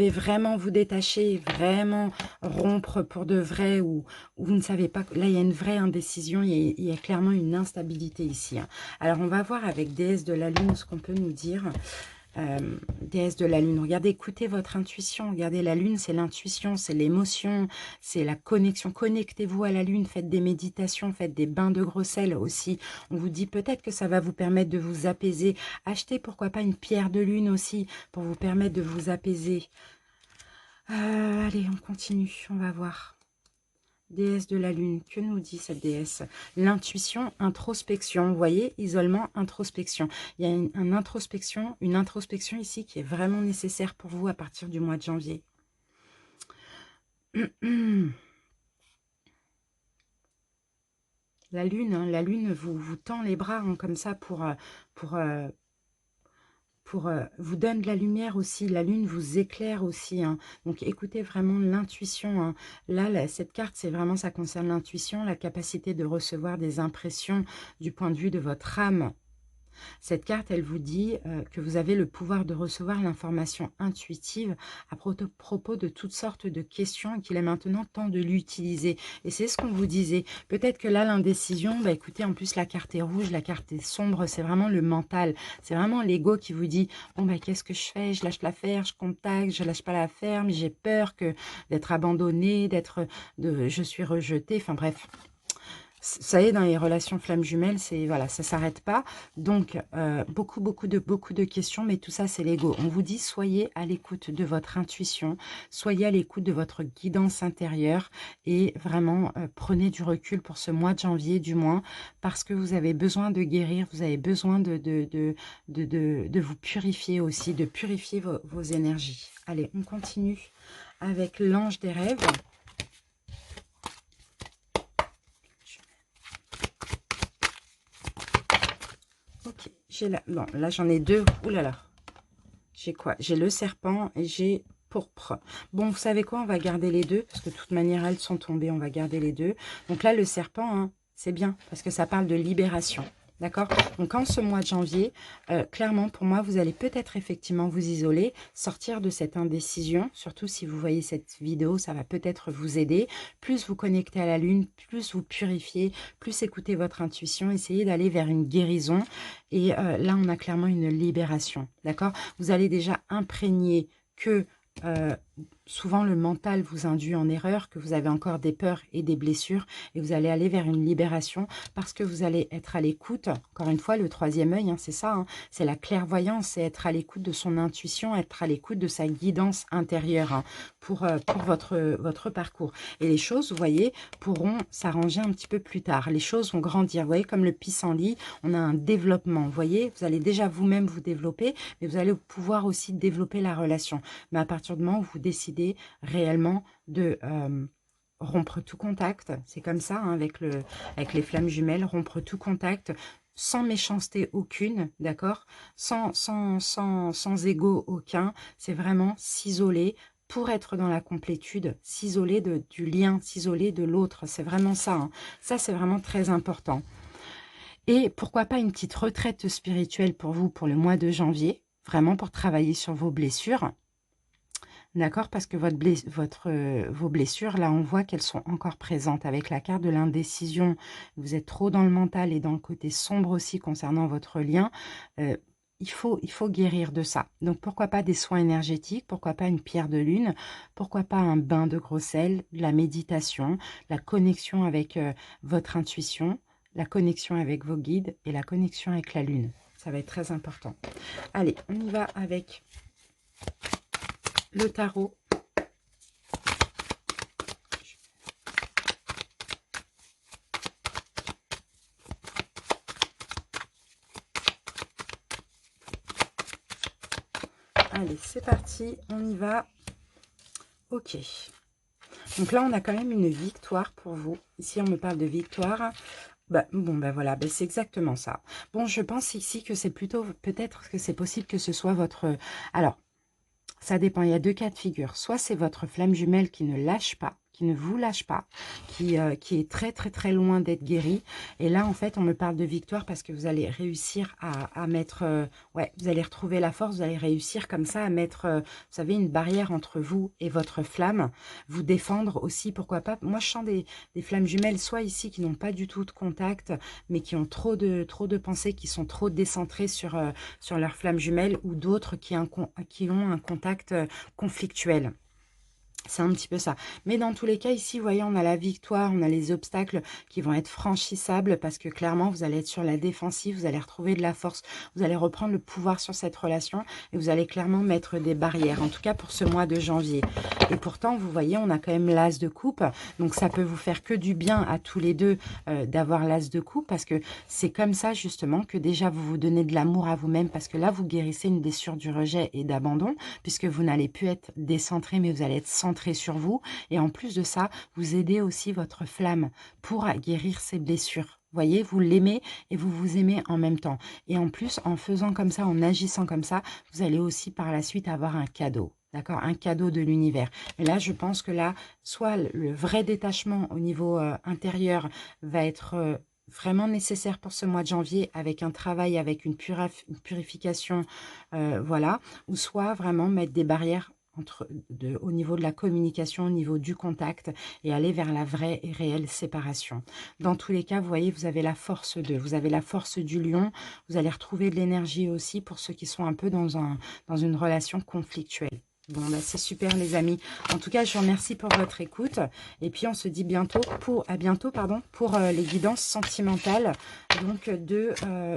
vraiment vous détacher, vraiment rompre pour de vrai, ou vous ne savez pas. Là, il y a une vraie indécision, il y a clairement une instabilité ici. Hein. Alors, on va voir avec déesse de la lune ce qu'on peut nous dire. Déesse de la lune, regardez, écoutez votre intuition, regardez, la lune c'est l'intuition, c'est l'émotion, c'est la connexion, connectez-vous à la lune, faites des méditations, faites des bains de gros sel aussi, on vous dit peut-être que ça va vous permettre de vous apaiser, achetez pourquoi pas une pierre de lune aussi, pour vous permettre de vous apaiser. Allez, on continue, on va voir. Déesse de la lune, que nous dit cette déesse? L'intuition, introspection, vous voyez, isolement, introspection. Il y a une introspection ici qui est vraiment nécessaire pour vous à partir du mois de janvier. La lune vous tend les bras hein, comme ça pour vous donne de la lumière aussi, la lune vous éclaire aussi. Hein. Donc écoutez vraiment l'intuition. Hein. Là, cette carte, c'est vraiment, ça concerne l'intuition, la capacité de recevoir des impressions du point de vue de votre âme. Cette carte, elle vous dit que vous avez le pouvoir de recevoir l'information intuitive à propos de toutes sortes de questions et qu'il est maintenant temps de l'utiliser. Et c'est ce qu'on vous disait. Peut-être que là, l'indécision, bah écoutez, en plus, la carte est rouge, la carte est sombre, c'est vraiment le mental. C'est vraiment l'ego qui vous dit, bon, bah qu'est-ce que je fais? Je lâche l'affaire, je contacte, je lâche pas l'affaire, mais j'ai peur d'être abandonnée, je suis rejetée, enfin bref. Ça y est, dans les relations flammes jumelles, voilà, ça s'arrête pas. Donc, beaucoup de questions, mais tout ça, c'est l'ego. On vous dit, soyez à l'écoute de votre intuition, soyez à l'écoute de votre guidance intérieure et vraiment, prenez du recul pour ce mois de janvier, du moins, parce que vous avez besoin de guérir, vous avez besoin de vous purifier aussi, de purifier vos énergies. Allez, on continue avec l'ange des rêves. Ok, bon, là j'en ai deux. Ouh là là. J'ai quoi? J'ai le serpent et j'ai pourpre. Bon, vous savez quoi? On va garder les deux, parce que de toute manière, elles sont tombées. On va garder les deux. Donc là, le serpent, hein, c'est bien, parce que ça parle de libération. D'accord? Donc en ce mois de janvier, clairement pour moi, vous allez peut-être effectivement vous isoler, sortir de cette indécision, surtout si vous voyez cette vidéo, ça va peut-être vous aider. Plus vous connectez à la lune, plus vous purifiez, plus écoutez votre intuition, essayez d'aller vers une guérison. Et là, on a clairement une libération. D'accord? Vous allez déjà imprégner que souvent le mental vous induit en erreur, que vous avez encore des peurs et des blessures et vous allez aller vers une libération parce que vous allez être à l'écoute. Encore une fois, le troisième œil, hein, c'est ça, hein, c'est la clairvoyance, c'est être à l'écoute de son intuition, être à l'écoute de sa guidance intérieure hein, pour votre parcours. Et les choses, vous voyez, pourront s'arranger un petit peu plus tard. Les choses vont grandir. Vous voyez, comme le pissenlit, on a un développement. Vous voyez, vous allez déjà vous-même vous développer, mais vous allez pouvoir aussi développer la relation. Mais à partir du moment où vous décidez réellement de rompre tout contact, c'est comme ça hein, avec les flammes jumelles, rompre tout contact, sans méchanceté aucune, d'accord, sans ego aucun, c'est vraiment s'isoler pour être dans la complétude, s'isoler du lien, s'isoler de l'autre, c'est vraiment ça, hein. Ça c'est vraiment très important. Et pourquoi pas une petite retraite spirituelle pour vous pour le mois de janvier, vraiment pour travailler sur vos blessures. D'accord, parce que vos blessures, là, on voit qu'elles sont encore présentes. Avec la carte de l'indécision, vous êtes trop dans le mental et dans le côté sombre aussi concernant votre lien. il faut guérir de ça. Donc, pourquoi pas des soins énergétiques, pourquoi pas une pierre de lune, pourquoi pas un bain de gros sel, la méditation, la connexion avec votre intuition, la connexion avec vos guides et la connexion avec la lune. Ça va être très important. Allez, on y va avec le tarot. Allez, c'est parti, on y va. Ok. Donc là, on a quand même une victoire pour vous. Ici, on me parle de victoire. Bah, bon, ben voilà, ben c'est exactement ça. Bon, je pense ici que c'est plutôt, peut-être que c'est possible que ce soit votre... Alors, ça dépend, il y a deux cas de figure. Soit c'est votre flamme jumelle qui ne lâche pas, qui ne vous lâche pas, qui est très très très loin d'être guérie. Et là, en fait, on me parle de victoire parce que vous allez réussir à mettre... ouais, vous allez retrouver la force, vous allez réussir comme ça à mettre, vous savez, une barrière entre vous et votre flamme. Vous défendre aussi, pourquoi pas. Moi, je sens des flammes jumelles, soit ici, qui n'ont pas du tout de contact, mais qui ont trop de pensées, qui sont trop décentrées sur leur flamme jumelle, ou d'autres qui ont un contact conflictuel. C'est un petit peu ça. Mais dans tous les cas, ici, vous voyez, on a la victoire, on a les obstacles qui vont être franchissables parce que clairement, vous allez être sur la défensive, vous allez retrouver de la force, vous allez reprendre le pouvoir sur cette relation et vous allez clairement mettre des barrières, en tout cas pour ce mois de janvier. Et pourtant, vous voyez, on a quand même l'as de coupe, donc ça peut vous faire que du bien à tous les deux d'avoir l'as de coupe parce que c'est comme ça justement que déjà vous vous donnez de l'amour à vous-même parce que là, vous guérissez une blessure du rejet et d'abandon puisque vous n'allez plus être décentré, mais vous allez être centré sur vous. Et en plus de ça, vous aidez aussi votre flamme pour guérir ses blessures. Voyez, vous l'aimez et vous vous aimez en même temps. Et en plus, en faisant comme ça, en agissant comme ça, vous allez aussi par la suite avoir un cadeau. D'accord, un cadeau de l'univers. Et là, je pense que là, soit le vrai détachement au niveau intérieur va être vraiment nécessaire pour ce mois de janvier avec un travail, avec une purification, voilà, ou soit vraiment mettre des barrières au niveau de la communication, au niveau du contact et aller vers la vraie et réelle séparation. Dans tous les cas, vous voyez, vous avez la force vous avez la force du lion, vous allez retrouver de l'énergie aussi pour ceux qui sont un peu dans une relation conflictuelle. Bon, bah, c'est super les amis. En tout cas, je vous remercie pour votre écoute. Et puis, on se dit à bientôt pour les guidances sentimentales donc de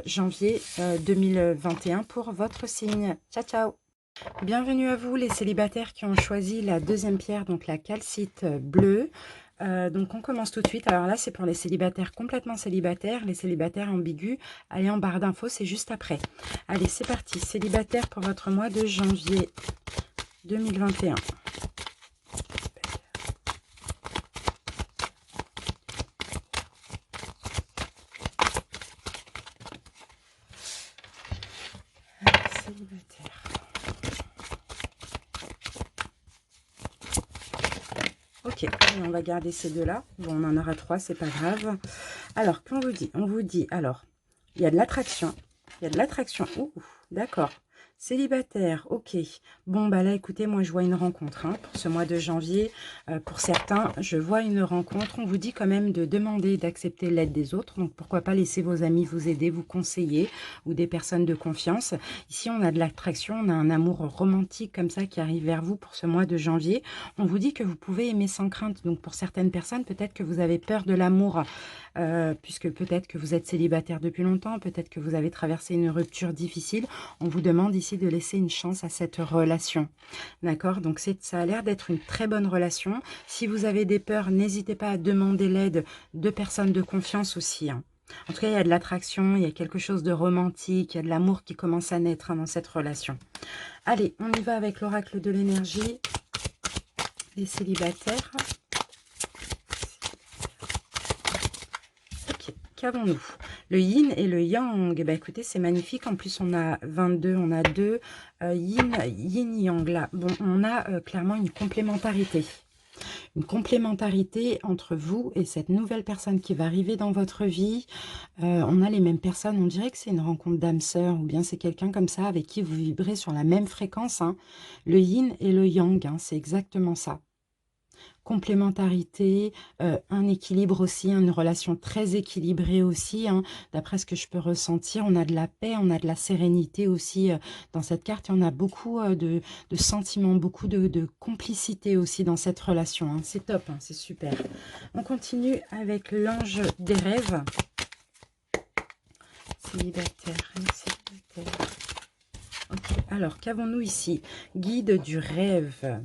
janvier 2021 pour votre signe. Ciao, ciao! Bienvenue à vous les célibataires qui ont choisi la deuxième pierre, donc la calcite bleue. Donc on commence tout de suite. Alors là c'est pour les célibataires complètement célibataires, les célibataires ambigus. Allez, en barre d'infos, c'est juste après. Allez, c'est parti. Célibataire pour votre mois de janvier 2021. Célibataire. Ok, on va garder ces deux-là. Bon, on en aura trois, c'est pas grave. Alors, qu'on vous dit? On vous dit, alors, il y a de l'attraction. Il y a de l'attraction. Ouh, d'accord. Célibataire, ok. Bon, bah là, écoutez, moi, je vois une rencontre pour ce mois de janvier. Pour certains, je vois une rencontre. On vous dit quand même de demander, d'accepter l'aide des autres. Donc, pourquoi pas laisser vos amis vous aider, vous conseiller ou des personnes de confiance. Ici, on a de l'attraction, on a un amour romantique comme ça qui arrive vers vous pour ce mois de janvier. On vous dit que vous pouvez aimer sans crainte. Donc, pour certaines personnes, peut-être que vous avez peur de l'amour, puisque peut-être que vous êtes célibataire depuis longtemps, peut-être que vous avez traversé une rupture difficile. On vous demande ici de laisser une chance à cette relation. D'accord? Donc ça a l'air d'être une très bonne relation. Si vous avez des peurs, n'hésitez pas à demander l'aide de personnes de confiance aussi. En tout cas, il y a de l'attraction, il y a quelque chose de romantique, il y a de l'amour qui commence à naître dans cette relation. Allez, on y va avec l'oracle de l'énergie. Les célibataires. Qu'avons-nous? Le yin et le yang. Eh ben, écoutez, c'est magnifique. En plus, on a 22, on a 2 yin-yang là. Bon, on a clairement une complémentarité. Une complémentarité entre vous et cette nouvelle personne qui va arriver dans votre vie. On a les mêmes personnes. On dirait que c'est une rencontre d'âme sœur ou bien c'est quelqu'un comme ça avec qui vous vibrez sur la même fréquence. Le yin et le yang, c'est exactement ça. complémentarité, un équilibre aussi, une relation très équilibrée aussi, hein, d'après ce que je peux ressentir. On a de la paix, on a de la sérénité aussi dans cette carte, et on a beaucoup de sentiments, beaucoup de complicité aussi dans cette relation, hein. C'est top, hein, c'est super. On continue avec l'ange des rêves. Célibataire, célibataire. Ok, alors qu'avons-nous ici? Guide du rêve.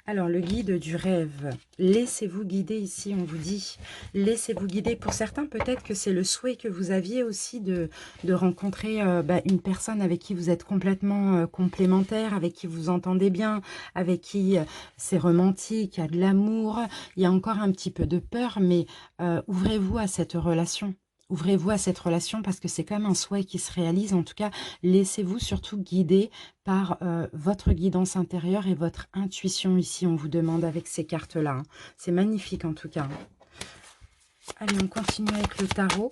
Alors, le guide du rêve, laissez-vous guider ici, on vous dit. Laissez-vous guider. Pour certains, peut-être que c'est le souhait que vous aviez aussi de rencontrer une personne avec qui vous êtes complètement complémentaire, avec qui vous entendez bien, avec qui c'est romantique, il y a de l'amour, il y a encore un petit peu de peur, mais ouvrez-vous à cette relation. Ouvrez-vous à cette relation parce que c'est quand même un souhait qui se réalise. En tout cas, laissez-vous surtout guider par votre guidance intérieure et votre intuition ici, on vous demande avec ces cartes-là, hein. C'est magnifique en tout cas. Allez, on continue avec le tarot.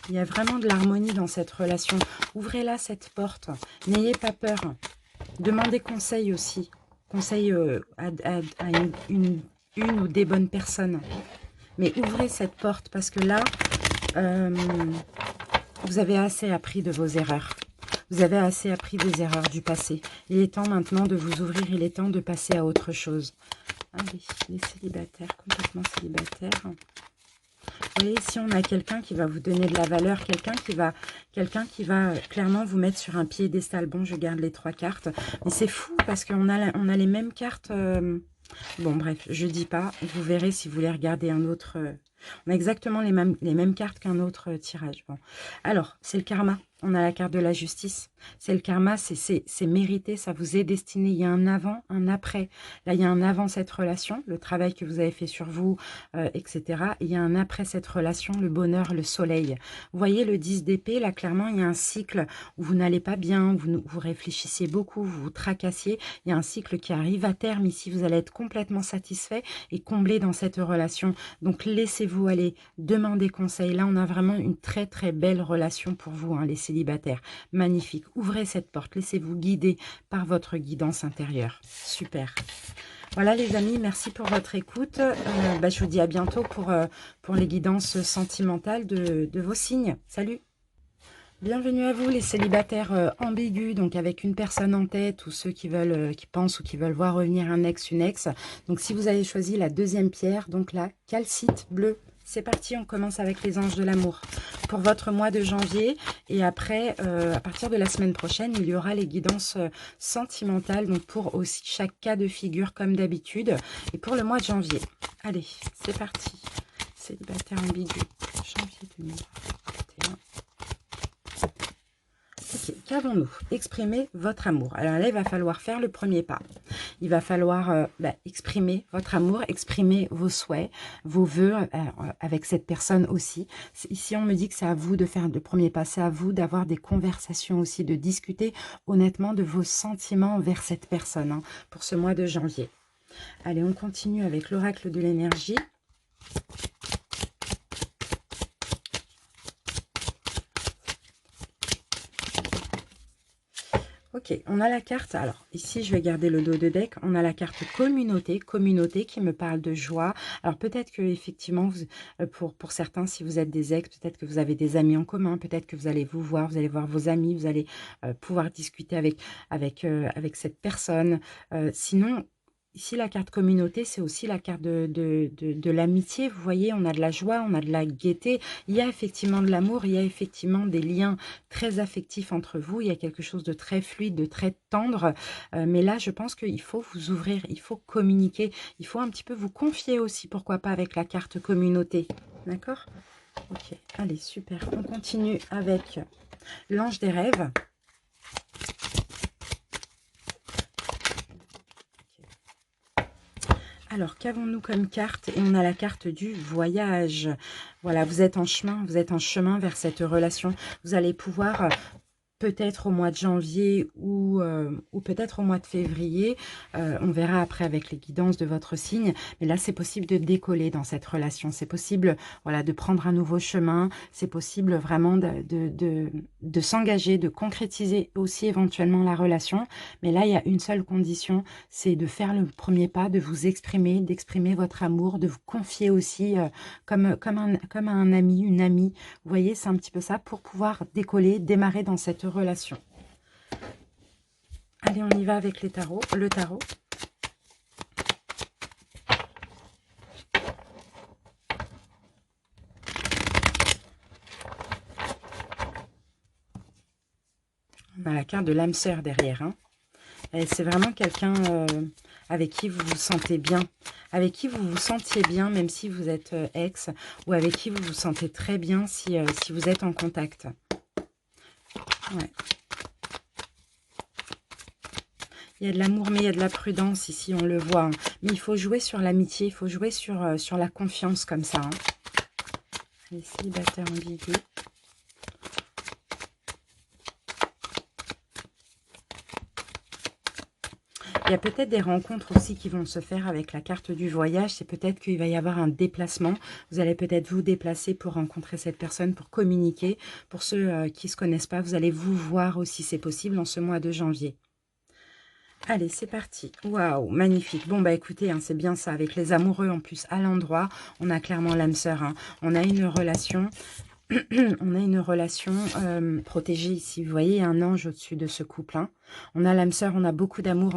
Il y a vraiment de l'harmonie dans cette relation. Ouvrez-la, cette porte. N'ayez pas peur. Demandez conseil aussi. Conseil à une ou des bonnes personnes. Mais ouvrez cette porte parce que là, vous avez assez appris de vos erreurs. Vous avez assez appris des erreurs du passé. Il est temps maintenant de vous ouvrir, il est temps de passer à autre chose. Allez, les célibataires, complètement célibataires. Vous voyez, ici, on a quelqu'un qui va vous donner de la valeur, quelqu'un qui va clairement vous mettre sur un piédestal. Bon, je garde les 3 cartes. Mais c'est fou parce qu'on a, on a les mêmes cartes. Bon, bref, je dis pas. Vous verrez si vous voulez regarder un autre... on a exactement les mêmes cartes qu'un autre tirage. Bon. Alors, c'est le karma. On a la carte de la justice. C'est le karma, c'est mérité, ça vous est destiné. Il y a un avant, un après. Là, il y a un avant cette relation, le travail que vous avez fait sur vous, etc. Et il y a un après cette relation, le bonheur, le soleil. Vous voyez le 10 d'épée, là, clairement, il y a un cycle où vous n'allez pas bien, où vous réfléchissez beaucoup, vous vous tracassiez. Il y a un cycle qui arrive à terme. Ici, vous allez être complètement satisfait et comblé dans cette relation. Donc, laissez-vous aller, demandez conseil. Là, on a vraiment une très, très belle relation pour vous, hein, les célibataires. Magnifique. Ouvrez cette porte. Laissez-vous guider par votre guidance intérieure. Super. Voilà les amis, merci pour votre écoute. Je vous dis à bientôt pour les guidances sentimentales de vos signes. Salut! Bienvenue à vous les célibataires ambigus, donc avec une personne en tête ou ceux qui veulent, qui pensent ou qui veulent voir revenir un ex, une ex. Donc si vous avez choisi la deuxième pierre, donc la calcite bleue. C'est parti, on commence avec les anges de l'amour pour votre mois de janvier. Et après, à partir de la semaine prochaine, il y aura les guidances sentimentales, donc pour aussi chaque cas de figure comme d'habitude. Et pour le mois de janvier. Allez, c'est parti. Célibataire ambigu, janvier 2021. Ok, qu'avons-nous? Exprimer votre amour. Alors là, il va falloir faire le premier pas. Il va falloir exprimer votre amour, exprimer vos souhaits, vos vœux avec cette personne aussi. Ici, on me dit que c'est à vous de faire le premier pas. C'est à vous d'avoir des conversations aussi, de discuter honnêtement de vos sentiments envers cette personne, hein, pour ce mois de janvier. Allez, on continue avec l'oracle de l'énergie. Ok, on a la carte, alors ici je vais garder le dos de deck, on a la carte communauté, qui me parle de joie. Alors peut-être que effectivement, pour certains, si vous êtes des ex, peut-être que vous avez des amis en commun, peut-être que vous allez vous voir, vous allez voir vos amis, vous allez pouvoir discuter avec cette personne. Sinon, ici, la carte communauté, c'est aussi la carte de l'amitié. Vous voyez, on a de la joie, on a de la gaieté. Il y a effectivement de l'amour, il y a effectivement des liens très affectifs entre vous. Il y a quelque chose de très fluide, de très tendre. Mais là, je pense qu'il faut vous ouvrir, il faut communiquer. Il faut un petit peu vous confier aussi, pourquoi pas, avec la carte communauté. D'accord? Ok, allez, super. On continue avec l'ange des rêves. Alors, qu'avons-nous comme carte? Et on a la carte du voyage. Voilà, vous êtes en chemin vers cette relation. Vous allez pouvoir peut-être au mois de janvier ou peut-être au mois de février. On verra après avec les guidances de votre signe. Mais là, c'est possible de décoller dans cette relation. C'est possible, voilà, de prendre un nouveau chemin. C'est possible vraiment de s'engager, de concrétiser aussi éventuellement la relation. Mais là, il y a une seule condition, c'est de faire le premier pas, de vous exprimer, d'exprimer votre amour, de vous confier aussi comme un ami, une amie. Vous voyez, c'est un petit peu ça pour pouvoir décoller, démarrer dans cette relation. Allez, on y va avec les tarots, le tarot. On a la carte de l'âme sœur derrière. Hein. C'est vraiment quelqu'un avec qui vous vous sentez bien. Avec qui vous vous sentiez bien, même si vous êtes ex. Ou avec qui vous vous sentez très bien si vous êtes en contact. Ouais. Il y a de l'amour, mais il y a de la prudence ici, on le voit. Hein. Mais il faut jouer sur l'amitié, il faut jouer sur la confiance comme ça. Hein. Les célibataires ambigus. Il y a peut-être des rencontres aussi qui vont se faire avec la carte du voyage. C'est peut-être qu'il va y avoir un déplacement. Vous allez peut-être vous déplacer pour rencontrer cette personne, pour communiquer. Pour ceux qui ne se connaissent pas, vous allez vous voir aussi, c'est possible, en ce mois de janvier. Allez, c'est parti. Waouh, magnifique. Bon, bah écoutez, hein, c'est bien ça. Avec les amoureux en plus à l'endroit, on a clairement l'âme sœur. Hein. On a une relation... on a une relation protégée ici. Vous voyez, il y a un ange au-dessus de ce couple. Hein. On a l'âme sœur, on a beaucoup d'amour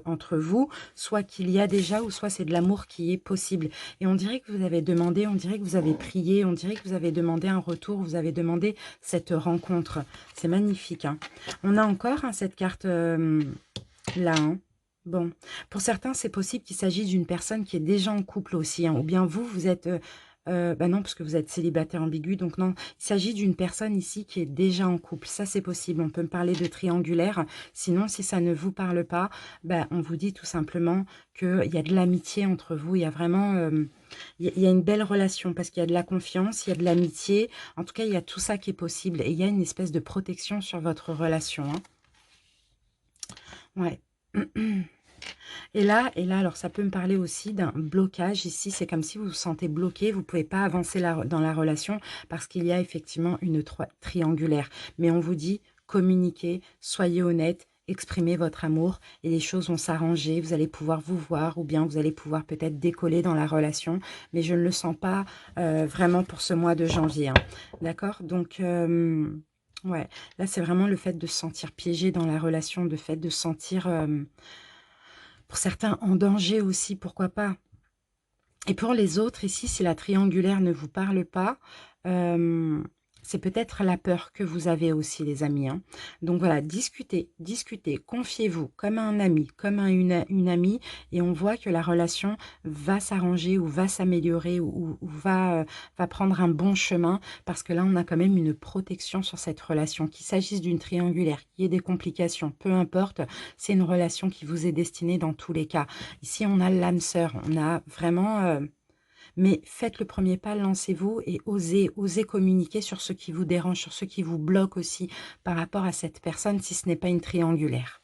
entre vous. Soit qu'il y a déjà, ou soit c'est de l'amour qui est possible. Et on dirait que vous avez demandé, on dirait que vous avez prié, on dirait que vous avez demandé un retour, vous avez demandé cette rencontre. C'est magnifique. Hein. On a encore hein, cette carte là. Hein. Bon, pour certains, c'est possible qu'il s'agisse d'une personne qui est déjà en couple aussi. Hein, ou bien vous êtes... bah non, parce que vous êtes célibataire ambigu, donc non. Il s'agit d'une personne ici qui est déjà en couple. Ça, c'est possible. On peut me parler de triangulaire. Sinon, si ça ne vous parle pas, bah, on vous dit tout simplement qu'il y a de l'amitié entre vous. Il y a vraiment... il y a une belle relation parce qu'il y a de la confiance, il y a de l'amitié. En tout cas, il y a tout ça qui est possible. Et il y a une espèce de protection sur votre relation. Hein. Ouais. Et là, alors ça peut me parler aussi d'un blocage. Ici, c'est comme si vous vous sentez bloqué, vous ne pouvez pas avancer dans la relation parce qu'il y a effectivement une triangulaire. Mais on vous dit, communiquez, soyez honnête, exprimez votre amour et les choses vont s'arranger. Vous allez pouvoir vous voir ou bien vous allez pouvoir peut-être décoller dans la relation. Mais je ne le sens pas vraiment pour ce mois de janvier. Hein. D'accord? Donc... ouais, là c'est vraiment le fait de se sentir piégé dans la relation, le fait de se sentir, pour certains, en danger aussi, pourquoi pas. Et pour les autres, ici, si la triangulaire ne vous parle pas, c'est peut-être la peur que vous avez aussi, les amis. Hein. Donc voilà, discutez, confiez-vous comme un ami, comme une amie, et on voit que la relation va s'arranger ou va s'améliorer ou va prendre un bon chemin, parce que là, on a quand même une protection sur cette relation. Qu'il s'agisse d'une triangulaire, qu'il y ait des complications, peu importe, c'est une relation qui vous est destinée dans tous les cas. Ici, on a l'âme sœur, on a vraiment... mais faites le premier pas, lancez-vous et osez communiquer sur ce qui vous dérange, sur ce qui vous bloque aussi par rapport à cette personne, si ce n'est pas une triangulaire.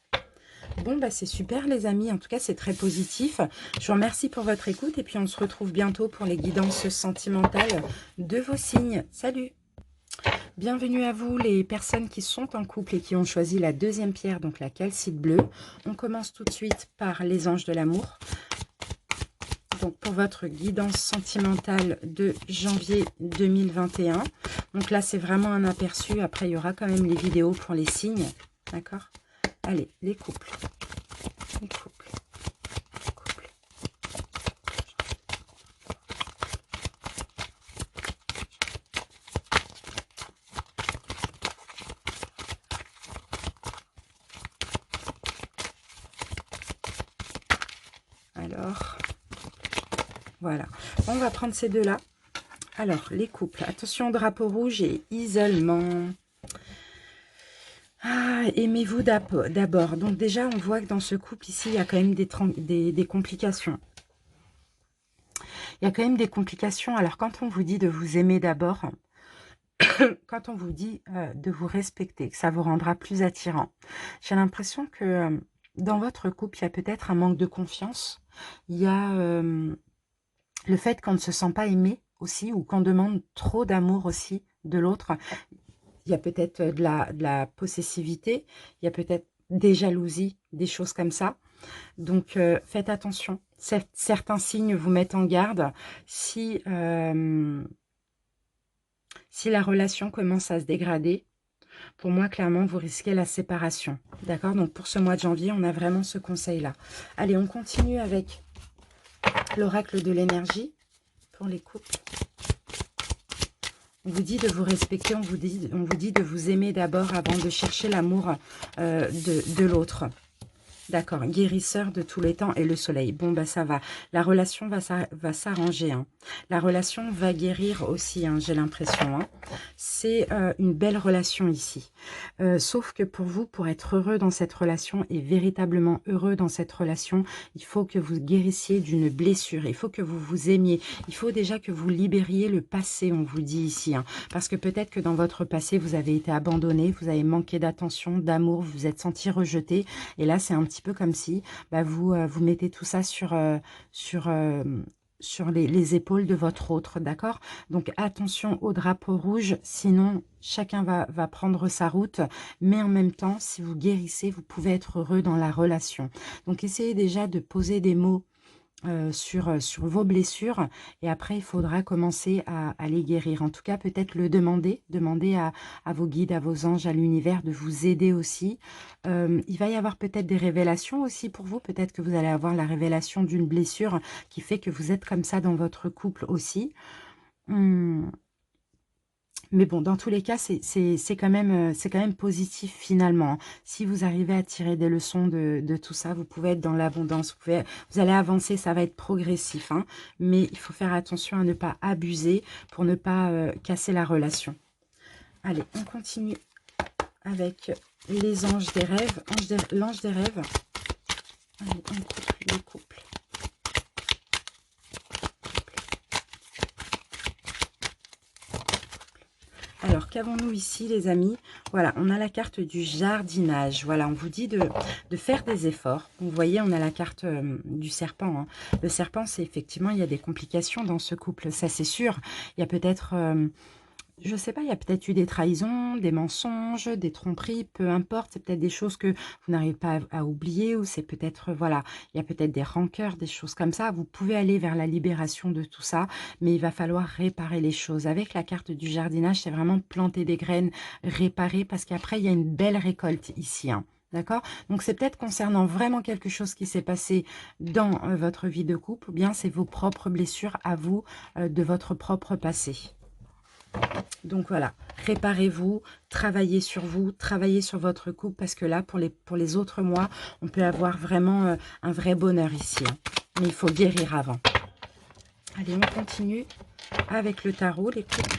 Bon, bah c'est super les amis, en tout cas c'est très positif. Je vous remercie pour votre écoute et puis on se retrouve bientôt pour les guidances sentimentales de vos signes. Salut! Bienvenue à vous les personnes qui sont en couple et qui ont choisi la deuxième pierre, donc la calcite bleue. On commence tout de suite par les anges de l'amour. Donc pour votre guidance sentimentale de janvier 2021. Donc là, c'est vraiment un aperçu. Après, il y aura quand même les vidéos pour les signes. D'accord? Allez, les couples. Les couples. Les couples. Alors, voilà. On va prendre ces deux-là. Alors, les couples. Attention, drapeau rouge et isolement. Ah, aimez-vous d'abord. Donc déjà, on voit que dans ce couple ici, il y a quand même des complications. Il y a quand même des complications. Alors, quand on vous dit de vous aimer d'abord, quand on vous dit de vous respecter, que ça vous rendra plus attirant, j'ai l'impression que dans votre couple, il y a peut-être un manque de confiance. Il y a le fait qu'on ne se sent pas aimé aussi, ou qu'on demande trop d'amour aussi de l'autre. Il y a peut-être de la possessivité, il y a peut-être des jalousies, des choses comme ça. Donc, faites attention. Certains signes vous mettent en garde. Si la relation commence à se dégrader, pour moi, clairement, vous risquez la séparation. D'accord? Donc, pour ce mois de janvier, on a vraiment ce conseil-là. Allez, on continue avec l'oracle de l'énergie pour les couples. On vous dit de vous respecter, on vous dit de vous aimer d'abord avant de chercher l'amour de l'autre. D'accord, guérisseur de tous les temps et le soleil. Bon, bah ça va. La relation va s'arranger. Hein. La relation va guérir aussi, hein, j'ai l'impression. Hein. C'est une belle relation ici. Sauf que pour vous, pour être heureux dans cette relation et véritablement heureux dans cette relation, il faut que vous guérissiez d'une blessure. Il faut que vous vous aimiez. Il faut déjà que vous libériez le passé, on vous dit ici. Hein. Parce que peut-être que dans votre passé, vous avez été abandonné, vous avez manqué d'attention, d'amour, vous vous êtes senti rejeté. Et là, c'est un petit peu comme si bah, vous mettez tout ça sur, sur les épaules de votre autre, d'accord? Donc, attention au drapeau rouge, sinon chacun va prendre sa route, mais en même temps, si vous guérissez, vous pouvez être heureux dans la relation. Donc, essayez déjà de poser des mots sur vos blessures et après il faudra commencer à les guérir. En tout cas, peut-être le demander à vos guides, à vos anges, à l'univers de vous aider aussi. Il va y avoir peut-être des révélations aussi pour vous. Peut-être que vous allez avoir la révélation d'une blessure qui fait que vous êtes comme ça dans votre couple aussi. Hum. Mais bon, dans tous les cas, c'est quand même positif finalement. Hein. Si vous arrivez à tirer des leçons de tout ça, vous pouvez être dans l'abondance, vous allez avancer, ça va être progressif. Hein, mais il faut faire attention à ne pas abuser pour ne pas casser la relation. Allez, on continue avec les anges des rêves. L'ange des rêves. Allez, on coupe les couples. Alors, qu'avons-nous ici, les amis? Voilà, on a la carte du jardinage. Voilà, on vous dit de faire des efforts. Vous voyez, on a la carte du serpent. Hein. Le serpent, c'est effectivement, il y a des complications dans ce couple, ça c'est sûr. Il y a peut-être... je sais pas, il y a peut-être eu des trahisons, des mensonges, des tromperies, peu importe. C'est peut-être des choses que vous n'arrivez pas à oublier ou c'est peut-être, voilà, il y a peut-être des rancœurs, des choses comme ça. Vous pouvez aller vers la libération de tout ça, mais il va falloir réparer les choses. Avec la carte du jardinage, c'est vraiment planter des graines, réparer, parce qu'après, il y a une belle récolte ici. Hein. D'accord? Donc, c'est peut-être concernant vraiment quelque chose qui s'est passé dans votre vie de couple, ou bien c'est vos propres blessures à vous de votre propre passé. Donc voilà, réparez-vous, travaillez sur vous, travaillez sur votre couple, parce que là, pour les autres mois, on peut avoir vraiment un vrai bonheur ici. Hein. Mais il faut guérir avant. Allez, on continue avec le tarot, les couples.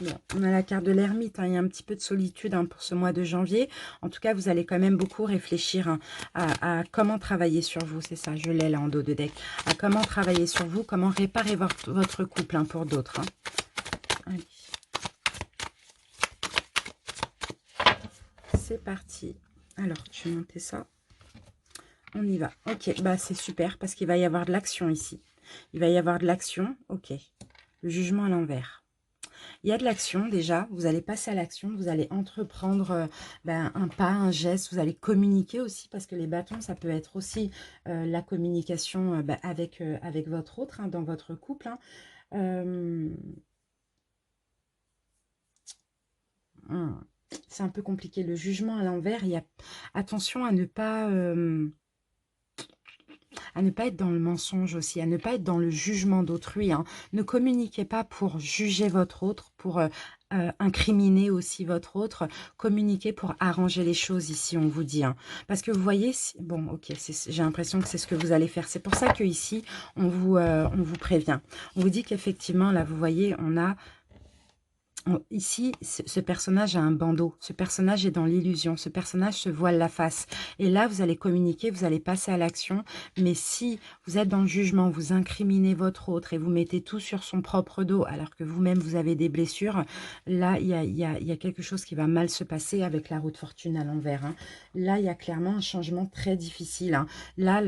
Bon, on a la carte de l'ermite, hein. Il y a un petit peu de solitude hein, pour ce mois de janvier. En tout cas, vous allez quand même beaucoup réfléchir hein, à comment travailler sur vous. C'est ça, je l'ai là en dos de deck. À comment travailler sur vous, comment réparer votre couple hein, pour d'autres. Hein. Allez. C'est parti. Alors, je vais monter ça. On y va. Ok, bah c'est super parce qu'il va y avoir de l'action ici. Il va y avoir de l'action. Ok. Le jugement à l'envers. Il y a de l'action déjà, vous allez passer à l'action, vous allez entreprendre un pas, un geste, vous allez communiquer aussi, parce que les bâtons, ça peut être aussi la communication avec votre autre, hein, dans votre couple. Hein. C'est un peu compliqué, le jugement à l'envers, il y a attention à ne pas être dans le mensonge aussi, à ne pas être dans le jugement d'autrui. Hein. Ne communiquez pas pour juger votre autre, pour incriminer aussi votre autre. Communiquez pour arranger les choses ici, on vous dit. Hein. Parce que vous voyez, bon, ok, j'ai l'impression que c'est ce que vous allez faire. C'est pour ça que ici, on vous prévient. On vous dit qu'effectivement, là, vous voyez, on a Ici, ce personnage a un bandeau. Ce personnage est dans l'illusion. Ce personnage se voile la face. Et là, vous allez communiquer, vous allez passer à l'action. Mais si vous êtes dans le jugement, vous incriminez votre autre et vous mettez tout sur son propre dos, alors que vous-même, vous avez des blessures, là, il y a quelque chose qui va mal se passer avec la roue de fortune à l'envers. Hein. Là, il y a clairement un changement très difficile. Hein. Là,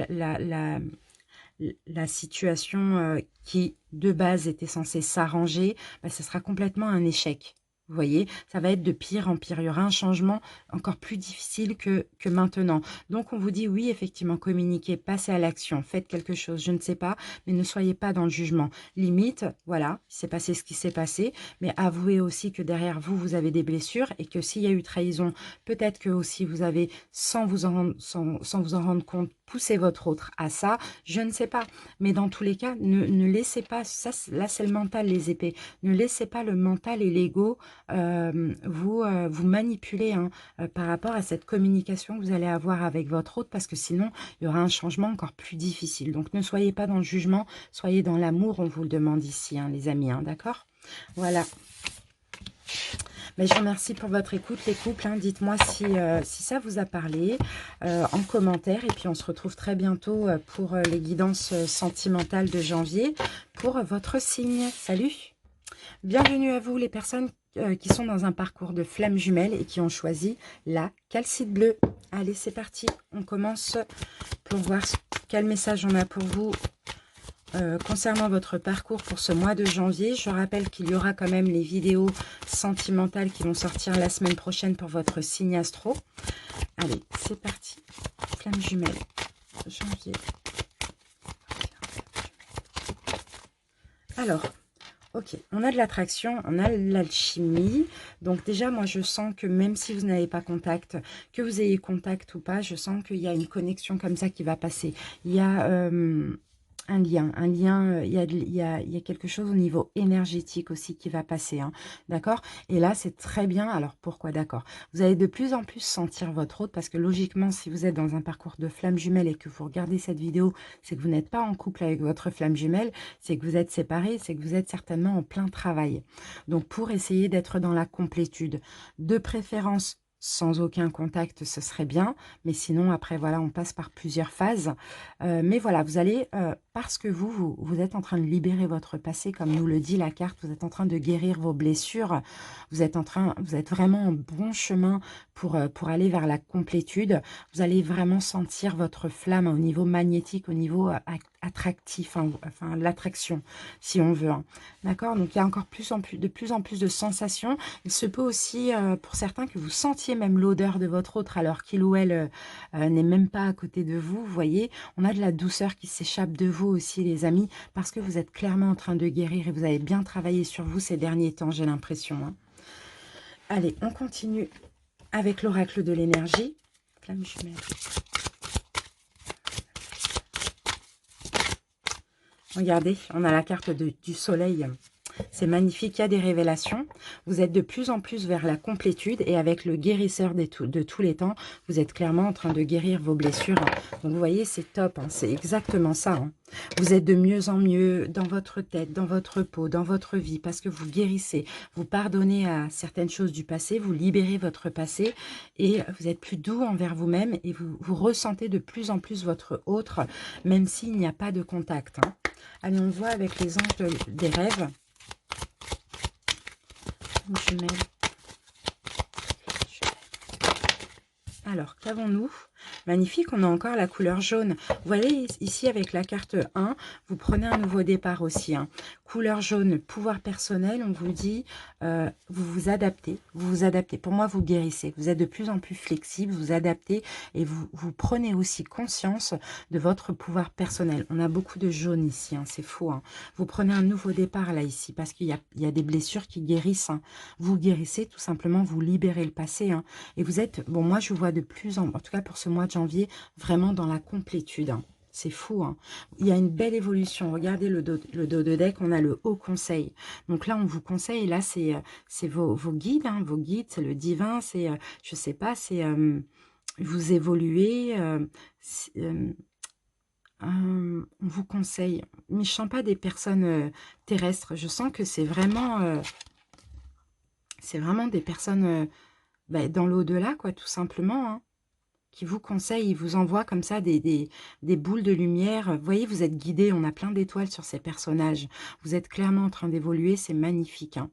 la situation qui, de base, était censée s'arranger, bah, ce sera complètement un échec. Vous voyez, ça va être de pire en pire. Il y aura un changement encore plus difficile que maintenant. Donc, on vous dit, oui, effectivement, communiquez, passez à l'action, faites quelque chose, je ne sais pas, mais ne soyez pas dans le jugement. Limite, voilà, il s'est passé ce qui s'est passé, mais avouez aussi que derrière vous, vous avez des blessures et que s'il y a eu trahison, peut-être que aussi vous avez, sans vous en rendre compte, poussé votre autre à ça. Je ne sais pas, mais dans tous les cas, ne laissez pas, ça, là c'est le mental, les épées, ne laissez pas le mental et l'ego vous manipuler hein, par rapport à cette communication que vous allez avoir avec votre autre, parce que sinon, il y aura un changement encore plus difficile. Donc, ne soyez pas dans le jugement, soyez dans l'amour, on vous le demande ici, hein, les amis, hein, d'accord? Voilà. Mais je vous remercie pour votre écoute, les couples. Hein. Dites-moi si ça vous a parlé en commentaire. Et puis, on se retrouve très bientôt pour les guidances sentimentales de janvier pour votre signe. Salut! Bienvenue à vous, les personnes qui sont dans un parcours de flammes jumelles et qui ont choisi la calcite bleue. Allez, c'est parti. On commence pour voir quel message on a pour vous concernant votre parcours pour ce mois de janvier. Je rappelle qu'il y aura quand même les vidéos sentimentales qui vont sortir la semaine prochaine pour votre signe astro. Allez, c'est parti. Flamme jumelle, janvier. Alors, ok, on a de l'attraction, on a l'alchimie. Donc déjà, moi, je sens que même si vous n'avez pas contact, que vous ayez contact ou pas, je sens qu'il y a une connexion comme ça qui va passer. Il y a un lien, il y a quelque chose au niveau énergétique aussi qui va passer, hein, d'accord? Et là, c'est très bien. Alors, pourquoi d'accord? Vous allez de plus en plus sentir votre autre, parce que logiquement, si vous êtes dans un parcours de flamme jumelle et que vous regardez cette vidéo, c'est que vous n'êtes pas en couple avec votre flamme jumelle, c'est que vous êtes séparés, c'est que vous êtes certainement en plein travail. Donc, pour essayer d'être dans la complétude, de préférence, sans aucun contact, ce serait bien. Mais sinon, après, voilà, on passe par plusieurs phases. Mais voilà, vous allez, parce que vous êtes en train de libérer votre passé, comme nous le dit la carte, vous êtes en train de guérir vos blessures, vous êtes vraiment en bon chemin pour aller vers la complétude. Vous allez vraiment sentir votre flamme au niveau magnétique, au niveau attractif, hein, enfin l'attraction, si on veut. Hein. D'accord? Donc, il y a encore de plus en plus de sensations. Il se peut aussi, pour certains, que vous sentiez même l'odeur de votre autre, alors qu'il ou elle n'est même pas à côté de vous. Vous voyez, on a de la douceur qui s'échappe de vous aussi, les amis, parce que vous êtes clairement en train de guérir et vous avez bien travaillé sur vous ces derniers temps, j'ai l'impression. Hein. Allez, on continue avec l'oracle de l'énergie. Flamme jumelle. Regardez, on a la carte du soleil. C'est magnifique, il y a des révélations. Vous êtes de plus en plus vers la complétude et avec le guérisseur de tous les temps, vous êtes clairement en train de guérir vos blessures. Donc vous voyez, c'est top, hein, c'est exactement ça. Hein. Vous êtes de mieux en mieux dans votre tête, dans votre peau, dans votre vie, parce que vous guérissez, vous pardonnez à certaines choses du passé, vous libérez votre passé et vous êtes plus doux envers vous-même et vous ressentez de plus en plus votre autre, même s'il n'y a pas de contact. Hein. Allez, on voit avec les anges des rêves. Jumelle. Alors, qu'avons-nous? Magnifique, on a encore la couleur jaune. Vous voyez ici avec la carte 1, vous prenez un nouveau départ aussi. Hein. Couleur jaune, pouvoir personnel, on vous dit, vous vous adaptez. Vous vous adaptez. Pour moi, vous guérissez. Vous êtes de plus en plus flexible, vous adaptez et vous prenez aussi conscience de votre pouvoir personnel. On a beaucoup de jaune ici, hein, c'est faux. Hein. Vous prenez un nouveau départ là ici parce qu'il y a des blessures qui guérissent. Hein. Vous guérissez tout simplement, vous libérez le passé. Hein. Et vous êtes, bon moi je vois de plus en tout cas pour ce mois de janvier, vraiment dans la complétude. Hein. C'est fou. Hein. Il y a une belle évolution. Regardez le dos de deck, on a le haut conseil. Donc là, on vous conseille, là, c'est vos guides. Hein, vos guides, c'est le divin, c'est, je sais pas, c'est vous évoluez. On vous conseille. Mais je ne sens pas des personnes terrestres. Je sens que c'est vraiment... C'est vraiment des personnes dans l'au-delà, quoi, tout simplement, hein, qui vous conseillent, ils vous envoient comme ça des boules de lumière. Vous voyez, vous êtes guidés, on a plein d'étoiles sur ces personnages. Vous êtes clairement en train d'évoluer, c'est magnifique, hein.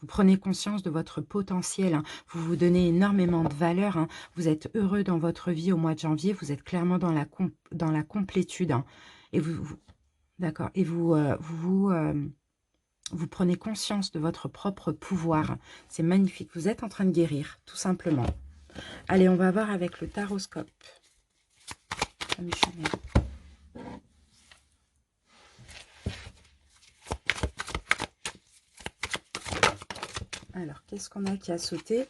Vous prenez conscience de votre potentiel, hein. Vous vous donnez énormément de valeur, hein. Vous êtes heureux dans votre vie au mois de janvier. Vous êtes clairement dans la complétude, hein. Et d'accord. Et vous prenez conscience de votre propre pouvoir. C'est magnifique. Vous êtes en train de guérir, tout simplement. Allez, on va voir avec le taroscope. Alors, qu'est-ce qu'on a qui a sauté?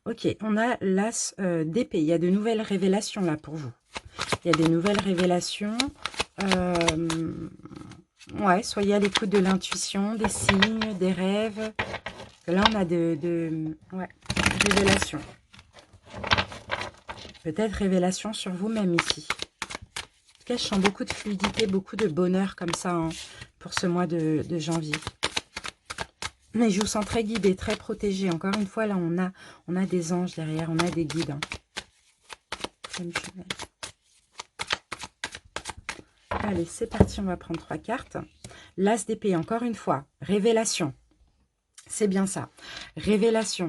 Ok, on a l'as d'épée. Il y a de nouvelles révélations là pour vous. Il y a des nouvelles révélations. Ouais, soyez à l'écoute de l'intuition, des signes, des rêves. Là, on a ouais, révélations. Peut-être révélation sur vous-même ici. En tout cas, je sens beaucoup de fluidité, beaucoup de bonheur comme ça, hein, pour ce mois de janvier. Mais je vous sens très guidé, très protégé. Encore une fois, là, on a des anges derrière, on a des guides, hein. Allez, c'est parti, on va prendre 3 cartes. L'as d'épée, encore une fois, révélation. C'est bien ça. Révélation,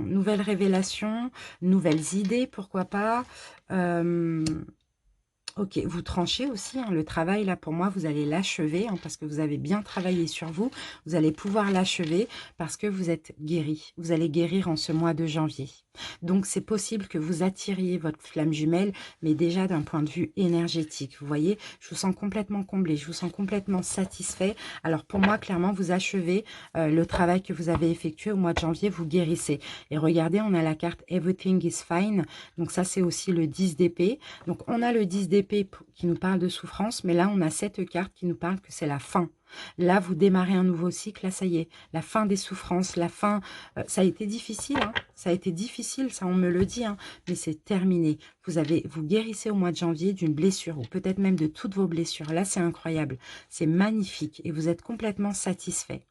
nouvelles idées, pourquoi pas. Ok, vous tranchez aussi, hein, le travail, là, pour moi, vous allez l'achever, hein, parce que vous avez bien travaillé sur vous. Vous allez pouvoir l'achever parce que vous êtes guéri. Vous allez guérir en ce mois de janvier. Donc, c'est possible que vous attiriez votre flamme jumelle, mais déjà d'un point de vue énergétique. Vous voyez, je vous sens complètement comblé, je vous sens complètement satisfait. Alors, pour moi, clairement, vous achevez le travail que vous avez effectué au mois de janvier, vous guérissez. Et regardez, on a la carte Everything is Fine. Donc, ça, c'est aussi le 10 d'épée. Donc, on a le 10 d'épée qui nous parle de souffrance, mais là, on a cette carte qui nous parle que c'est la fin. Là, vous démarrez un nouveau cycle, là, ça y est, la fin des souffrances, la fin, ça a été difficile, hein, ça a été difficile, ça on me le dit, hein, mais c'est terminé. Vous guérissez au mois de janvier d'une blessure, ou peut-être même de toutes vos blessures. Là, c'est incroyable, c'est magnifique, et vous êtes complètement satisfait.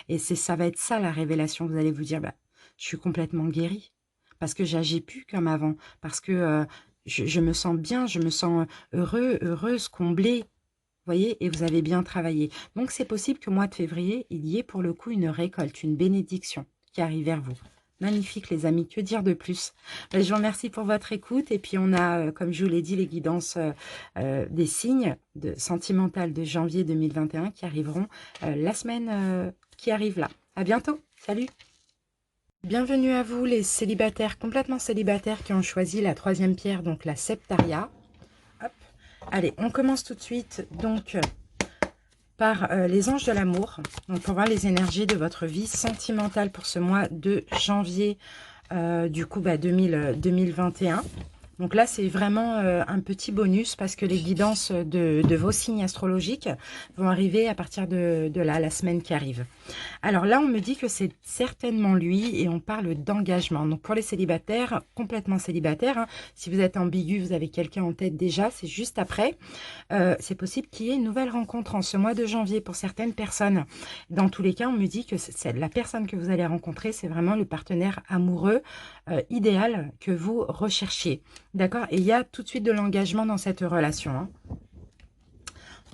Et ça va être ça la révélation, vous allez vous dire, bah, je suis complètement guérie, parce que j'agis plus comme avant, parce que je me sens bien, je me sens heureuse, comblée, vous voyez, et vous avez bien travaillé. Donc, c'est possible qu'au mois de février, il y ait pour le coup une récolte, une bénédiction qui arrive vers vous. Magnifique, les amis. Que dire de plus? Je vous remercie pour votre écoute. Et puis, on a, comme je vous l'ai dit, les guidances des signes sentimentales de janvier 2021 qui arriveront la semaine qui arrive là. À bientôt. Salut! Bienvenue à vous, les célibataires, complètement célibataires qui ont choisi la 3e pierre, donc la septaria. Hop. Allez, on commence tout de suite donc par les anges de l'amour. Donc, on voit les énergies de votre vie sentimentale pour ce mois de janvier, du coup, 2021. Donc là, c'est vraiment un petit bonus parce que les guidances de vos signes astrologiques vont arriver à partir de là, la semaine qui arrive. Alors là, on me dit que c'est certainement lui et on parle d'engagement. Donc pour les célibataires, complètement célibataires, hein, si vous êtes ambigu, vous avez quelqu'un en tête déjà, c'est juste après. C'est possible qu'il y ait une nouvelle rencontre en ce mois de janvier pour certaines personnes. Dans tous les cas, on me dit que c'est la personne que vous allez rencontrer, c'est vraiment le partenaire amoureux idéal que vous recherchiez. D'accord? Et il y a tout de suite de l'engagement dans cette relation, hein.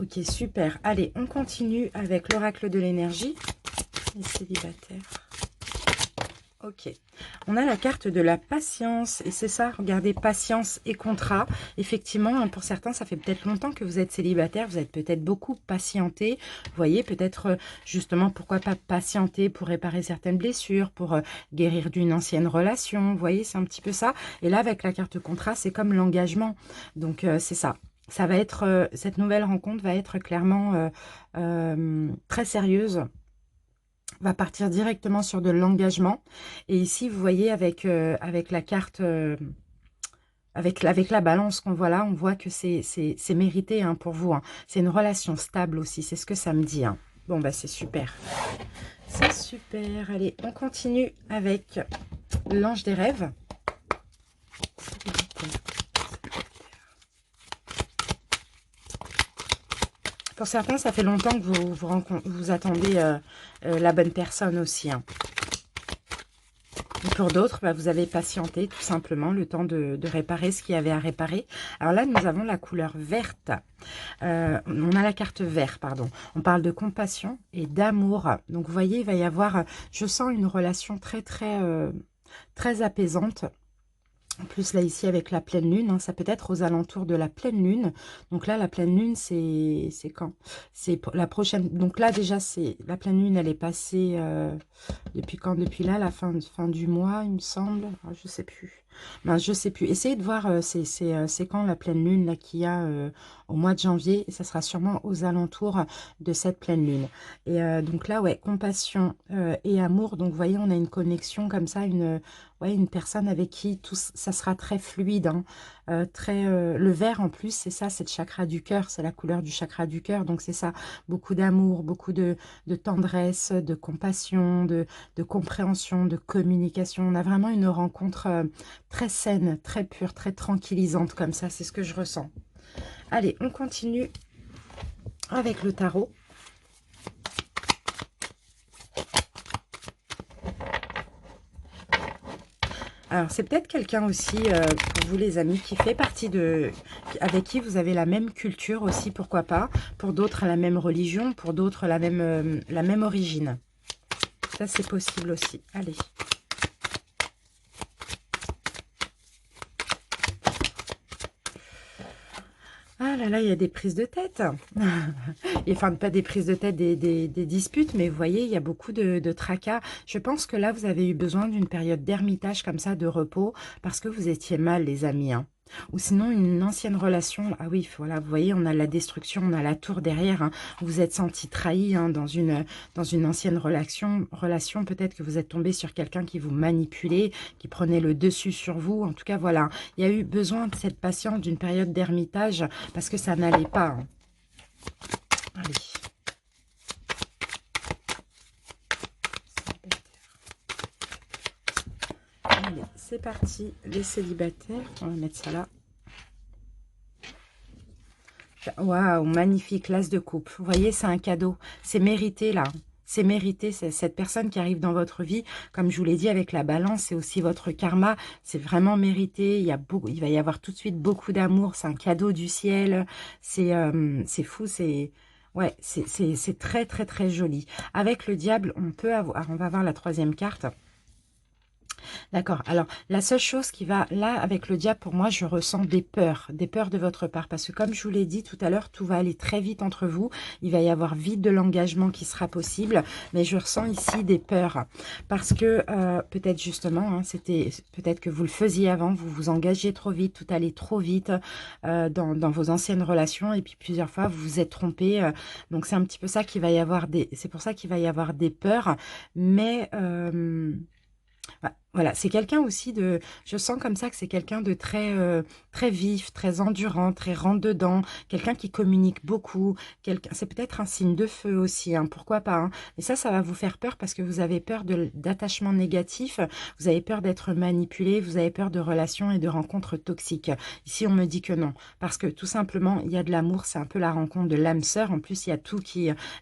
Ok, super. Allez, on continue avec l'oracle de l'énergie. Les célibataires. Ok. On a la carte de la patience. Et c'est ça, regardez, patience et contrat. Effectivement, pour certains, ça fait peut-être longtemps que vous êtes célibataire. Vous êtes peut-être beaucoup patienté. Vous voyez, peut-être justement, pourquoi pas patienter pour réparer certaines blessures, pour guérir d'une ancienne relation. Vous voyez, c'est un petit peu ça. Et là, avec la carte contrat, c'est comme l'engagement. Donc, c'est ça. Ça va être, cette nouvelle rencontre va être clairement très sérieuse, va partir directement sur de l'engagement. Et ici, vous voyez, avec la carte, avec la balance qu'on voit là, on voit que c'est mérité, hein, pour vous, hein. C'est une relation stable aussi, c'est ce que ça me dit, hein. Bon, bah c'est super. C'est super. Allez, on continue avec l'ange des rêves. Pour certains, ça fait longtemps que vous attendez la bonne personne aussi, hein. Et pour d'autres, bah, vous avez patienté tout simplement le temps de réparer ce qu'il y avait à réparer. Alors là, nous avons la couleur verte. On a la carte vert, pardon. On parle de compassion et d'amour. Donc, vous voyez, il va y avoir, je sens une relation très apaisante. En plus, là, ici, avec la pleine lune, hein, ça peut être aux alentours de la pleine lune. Donc là, la pleine lune, c'est quand? C'est la prochaine. Donc là, déjà, c'est la pleine lune, elle est passée depuis quand? Depuis là, la fin du mois, il me semble. Ah, je sais plus. Ben, je sais plus. Essayez de voir, c'est quand la pleine lune là qu'il y a au mois de janvier. Et ça sera sûrement aux alentours de cette pleine lune. Et donc là, ouais, compassion et amour. Donc, vous voyez, on a une connexion comme ça, ouais, une personne avec qui tout ça sera très fluide, hein, le vert en plus, c'est ça, c'est le chakra du cœur, c'est la couleur du chakra du cœur, donc c'est ça, beaucoup d'amour, beaucoup de tendresse, de compassion, de compréhension, de communication. On a vraiment une rencontre très saine, très pure, très tranquillisante comme ça, c'est ce que je ressens. Allez, on continue avec le tarot. Alors, c'est peut-être quelqu'un aussi, pour vous les amis, qui fait partie avec qui vous avez la même culture aussi, pourquoi pas. Pour d'autres, la même religion, pour d'autres, la même origine. Ça, c'est possible aussi. Allez. Ah là là, il y a des prises de tête. Et enfin, pas des prises de tête, des disputes, mais vous voyez, il y a beaucoup de tracas. Je pense que là, vous avez eu besoin d'une période d'ermitage comme ça, de repos, parce que vous étiez mal, les amis, hein. Ou sinon, une ancienne relation. Ah oui, voilà, vous voyez, on a la destruction, on a la tour derrière, hein. Vous vous êtes senti trahi, hein, dans une ancienne relation. Peut-être que vous êtes tombé sur quelqu'un qui vous manipulait, qui prenait le dessus sur vous. En tout cas, voilà, il y a eu besoin de cette patience, d'une période d'ermitage, parce que ça n'allait pas, hein. Allez. Allez, c'est parti. Les célibataires, on va mettre ça là. Waouh, magnifique, l'as de coupe. Vous voyez, c'est un cadeau. C'est mérité, là. C'est mérité, c'est cette personne qui arrive dans votre vie. Comme je vous l'ai dit, avec la balance, c'est aussi votre karma. C'est vraiment mérité. Il va y avoir tout de suite beaucoup d'amour. C'est un cadeau du ciel. C'est fou, c'est... Ouais, c'est très, très, très joli. Avec le diable, on va avoir la troisième carte. D'accord. Alors, la seule chose qui va, là, avec le diable, pour moi, je ressens des peurs de votre part. Parce que, comme je vous l'ai dit tout à l'heure, tout va aller très vite entre vous. Il va y avoir vite de l'engagement qui sera possible. Mais je ressens ici des peurs. Parce que, peut-être justement, hein, peut-être que vous le faisiez avant, vous vous engagiez trop vite, tout allait trop vite dans vos anciennes relations. Et puis, plusieurs fois, vous vous êtes trompé. Donc, c'est un petit peu ça qu'il va y avoir c'est pour ça qu'il va y avoir des peurs. Mais... voilà, c'est quelqu'un aussi je sens comme ça que c'est quelqu'un de très vif, très endurant, très rentre-dedans, quelqu'un qui communique beaucoup, c'est peut-être un signe de feu aussi, hein, pourquoi pas, hein. Mais ça va vous faire peur parce que vous avez peur d'attachements négatifs, vous avez peur d'être manipulé, vous avez peur de relations et de rencontres toxiques. Ici, on me dit que non, parce que tout simplement, il y a de l'amour, c'est un peu la rencontre de l'âme sœur, en plus, il y a tout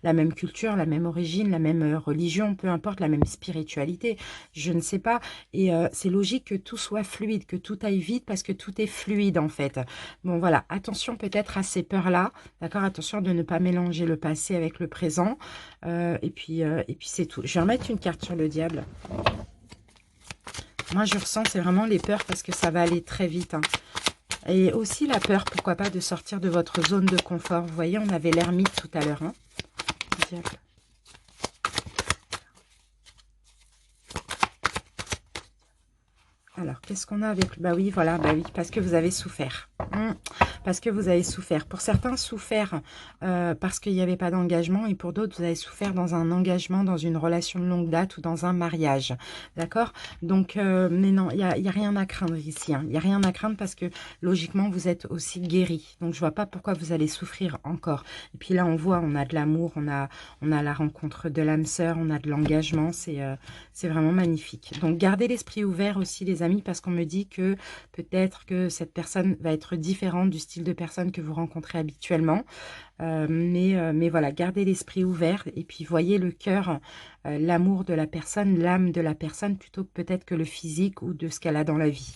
la même culture, la même origine, la même religion, peu importe, la même spiritualité, je ne sais pas. Et c'est logique que tout soit fluide, que tout aille vite parce que tout est fluide en fait. Bon voilà, attention peut-être à ces peurs-là, d'accord? Attention de ne pas mélanger le passé avec le présent. Et puis c'est tout. Je vais remettre une carte sur le diable. Moi je ressens, c'est vraiment les peurs parce que ça va aller très vite, hein. Et aussi la peur, pourquoi pas, de sortir de votre zone de confort. Vous voyez, on avait l'ermite tout à l'heure, hein? Diable. Alors, qu'est-ce qu'on a avec... Bah oui, voilà, bah oui, parce que vous avez souffert. Parce que vous avez souffert. Pour certains, souffert parce qu'il n'y avait pas d'engagement. Et pour d'autres, vous avez souffert dans un engagement, dans une relation de longue date ou dans un mariage. D'accord? Donc, mais non, il y a rien à craindre ici, hein. Il n'y a rien à craindre parce que, logiquement, vous êtes aussi guéri. Donc, je vois pas pourquoi vous allez souffrir encore. Et puis là, on voit, on a de l'amour, on a la rencontre de l'âme sœur, on a de l'engagement. C'est vraiment magnifique. Donc, gardez l'esprit ouvert aussi, les amis. famille parce qu'on me dit que peut-être que cette personne va être différente du style de personne que vous rencontrez habituellement. Mais voilà, gardez l'esprit ouvert et puis voyez le cœur, l'amour de la personne, l'âme de la personne plutôt que peut-être que le physique ou de ce qu'elle a dans la vie.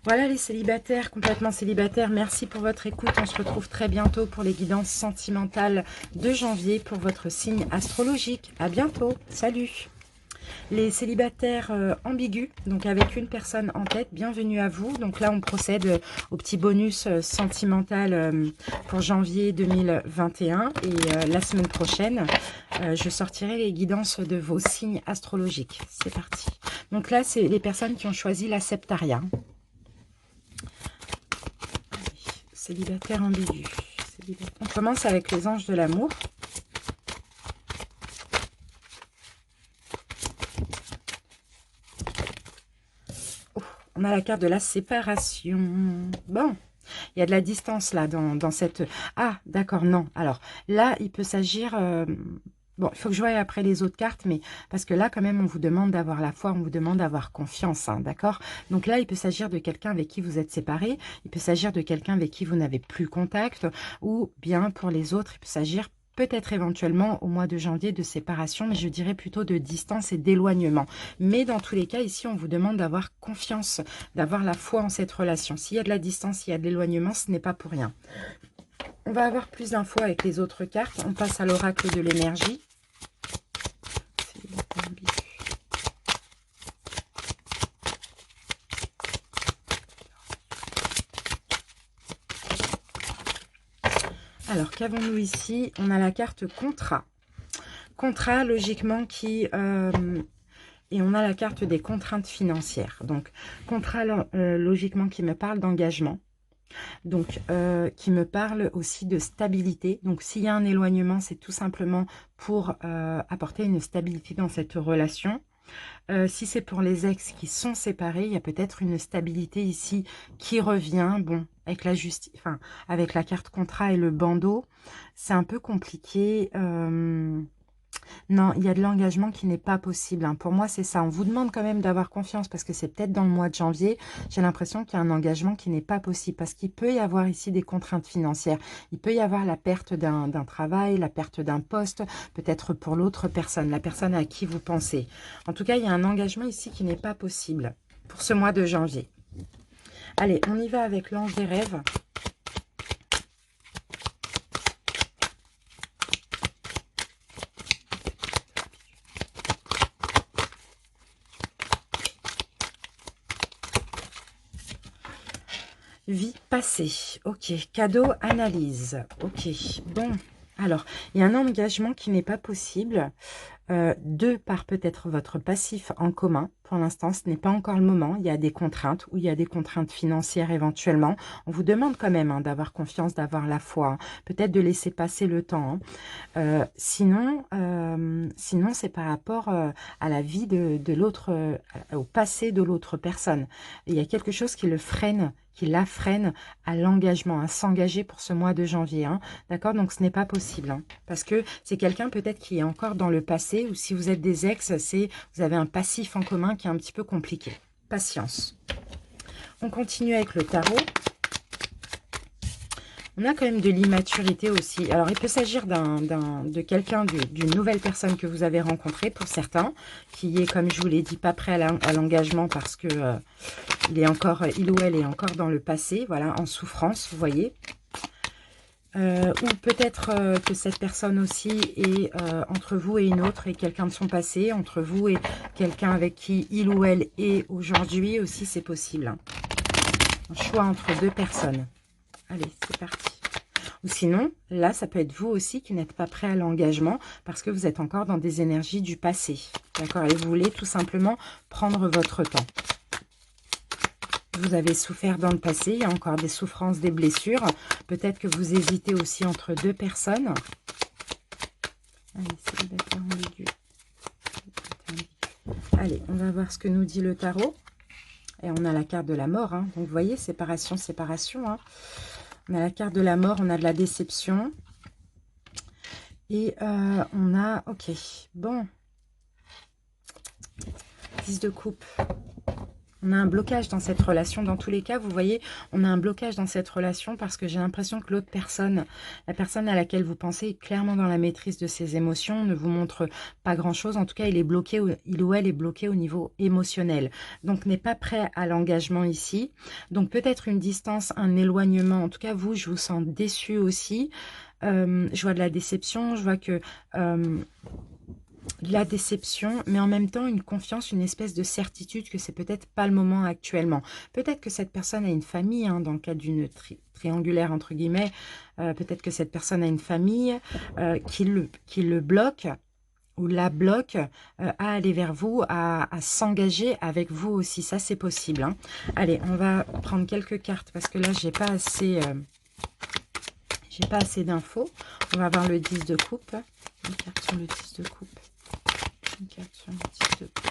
Voilà les célibataires, complètement célibataires, merci pour votre écoute. On se retrouve très bientôt pour les guidances sentimentales de janvier pour votre signe astrologique. À bientôt, salut! Les célibataires ambigus, donc avec une personne en tête, bienvenue à vous. Donc là, on procède au petit bonus sentimental pour janvier 2021. Et la semaine prochaine, je sortirai les guidances de vos signes astrologiques. C'est parti. Donc là, c'est les personnes qui ont choisi la septaria. Célibataire ambigu. On commence avec les anges de l'amour. Oh, on a la carte de la séparation. Bon, il y a de la distance là dans cette... Ah, d'accord, non. Alors là, il peut s'agir... Bon, il faut que je voie après les autres cartes, mais parce que là, quand même, on vous demande d'avoir la foi, on vous demande d'avoir confiance, hein, d'accord? Donc là, il peut s'agir de quelqu'un avec qui vous êtes séparés, il peut s'agir de quelqu'un avec qui vous n'avez plus contact, ou bien pour les autres, il peut s'agir peut-être éventuellement au mois de janvier de séparation, mais je dirais plutôt de distance et d'éloignement. Mais dans tous les cas, ici, on vous demande d'avoir confiance, d'avoir la foi en cette relation. S'il y a de la distance, s'il y a de l'éloignement, ce n'est pas pour rien. On va avoir plus d'infos avec les autres cartes. On passe à l'oracle de l'énergie. Alors, qu'avons-nous ici? On a la carte contrat. Contrat, logiquement, qui... et on a la carte des contraintes financières. Donc, contrat, logiquement, qui me parle d'engagement. Donc, qui me parle aussi de stabilité. Donc, s'il y a un éloignement, c'est tout simplement pour apporter une stabilité dans cette relation. Si c'est pour les ex qui sont séparés, il y a peut-être une stabilité ici qui revient. Bon, avec la justice, enfin, avec la carte contrat et le bandeau, c'est un peu compliqué. Non, il y a de l'engagement qui n'est pas possible, hein. Pour moi, c'est ça. On vous demande quand même d'avoir confiance parce que c'est peut-être dans le mois de janvier. J'ai l'impression qu'il y a un engagement qui n'est pas possible parce qu'il peut y avoir ici des contraintes financières. Il peut y avoir la perte d'un travail, la perte d'un poste, peut-être pour l'autre personne, la personne à qui vous pensez. En tout cas, il y a un engagement ici qui n'est pas possible pour ce mois de janvier. Allez, on y va avec l'ange des rêves. Vie passée, ok. Cadeau, analyse, ok. Bon, alors, il y a un engagement qui n'est pas possible, de par peut-être votre passif en commun. Pour l'instant, ce n'est pas encore le moment. Il y a des contraintes ou il y a des contraintes financières éventuellement. On vous demande quand même d'avoir confiance, d'avoir la foi, hein. Peut-être de laisser passer le temps, hein. Sinon, c'est par rapport à la vie de l'autre, au passé de l'autre personne. Il y a quelque chose qui le freine, qui la freine à l'engagement, à s'engager pour ce mois de janvier, hein. D'accord? Donc, ce n'est pas possible, hein, parce que c'est quelqu'un peut-être qui est encore dans le passé, ou si vous êtes des ex, vous avez un passif en commun qui est un petit peu compliqué. Patience. On continue avec le tarot. On a quand même de l'immaturité aussi. Alors, il peut s'agir de quelqu'un, d'une nouvelle personne que vous avez rencontrée pour certains, qui est, comme je vous l'ai dit, pas prêt à l'engagement parce que il ou elle est encore dans le passé, voilà, en souffrance, vous voyez. Ou peut-être que cette personne aussi est entre vous et une autre, et quelqu'un de son passé, entre vous et quelqu'un avec qui il ou elle est aujourd'hui aussi, c'est possible, hein. Un choix entre deux personnes. Allez, c'est parti. Ou sinon, là, ça peut être vous aussi qui n'êtes pas prêt à l'engagement parce que vous êtes encore dans des énergies du passé. D'accord? Et vous voulez tout simplement prendre votre temps. Vous avez souffert dans le passé, il y a encore des souffrances, des blessures. Peut-être que vous hésitez aussi entre deux personnes. Allez, célibataire ambigu. Allez, on va voir ce que nous dit le tarot. Et on a la carte de la mort, hein. Donc, vous voyez, séparation, séparation, hein. On a la carte de la mort, on a de la déception. Et on a... Ok, bon. 10 de coupe. On a un blocage dans cette relation. Dans tous les cas, vous voyez, on a un blocage dans cette relation parce que j'ai l'impression que l'autre personne, la personne à laquelle vous pensez, est clairement dans la maîtrise de ses émotions, ne vous montre pas grand-chose. En tout cas, il est bloqué, il ou elle est bloqué au niveau émotionnel. Donc, n'est pas prêt à l'engagement ici. Donc, peut-être une distance, un éloignement. En tout cas, vous, je vous sens déçu aussi. Je vois de la déception. Je vois que... de la déception, mais en même temps une confiance, une espèce de certitude que c'est peut-être pas le moment actuellement. Peut-être que cette personne a une famille, hein, dans le cadre d'une triangulaire entre guillemets, peut-être que cette personne a une famille qui le bloque ou la bloque à aller vers vous, à s'engager avec vous aussi. Ça, c'est possible. Hein. Allez, on va prendre quelques cartes parce que là, j'ai pas assez d'infos. On va voir le 10 de coupe. Une carte sur le 10 de coupe. Une carte sur le 10 de coupe.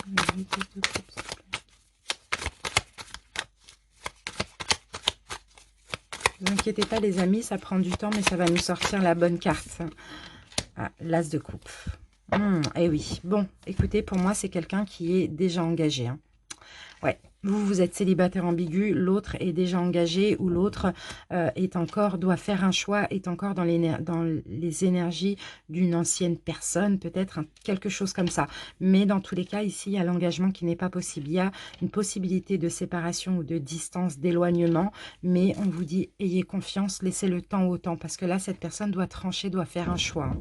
Le 10 de coupe, s'il vous plaît. Ne vous inquiétez pas les amis, ça prend du temps, mais ça va nous sortir la bonne carte. Ah, l'as de coupe. Eh oui, bon, écoutez, pour moi, c'est quelqu'un qui est déjà engagé. Hein. Ouais, vous êtes célibataire ambigu, l'autre est déjà engagé ou l'autre doit faire un choix, est encore dans les énergies d'une ancienne personne, peut-être quelque chose comme ça. Mais dans tous les cas, ici, il y a l'engagement qui n'est pas possible. Il y a une possibilité de séparation ou de distance, d'éloignement, mais on vous dit, ayez confiance, laissez le temps au temps, parce que là, cette personne doit trancher, doit faire un choix.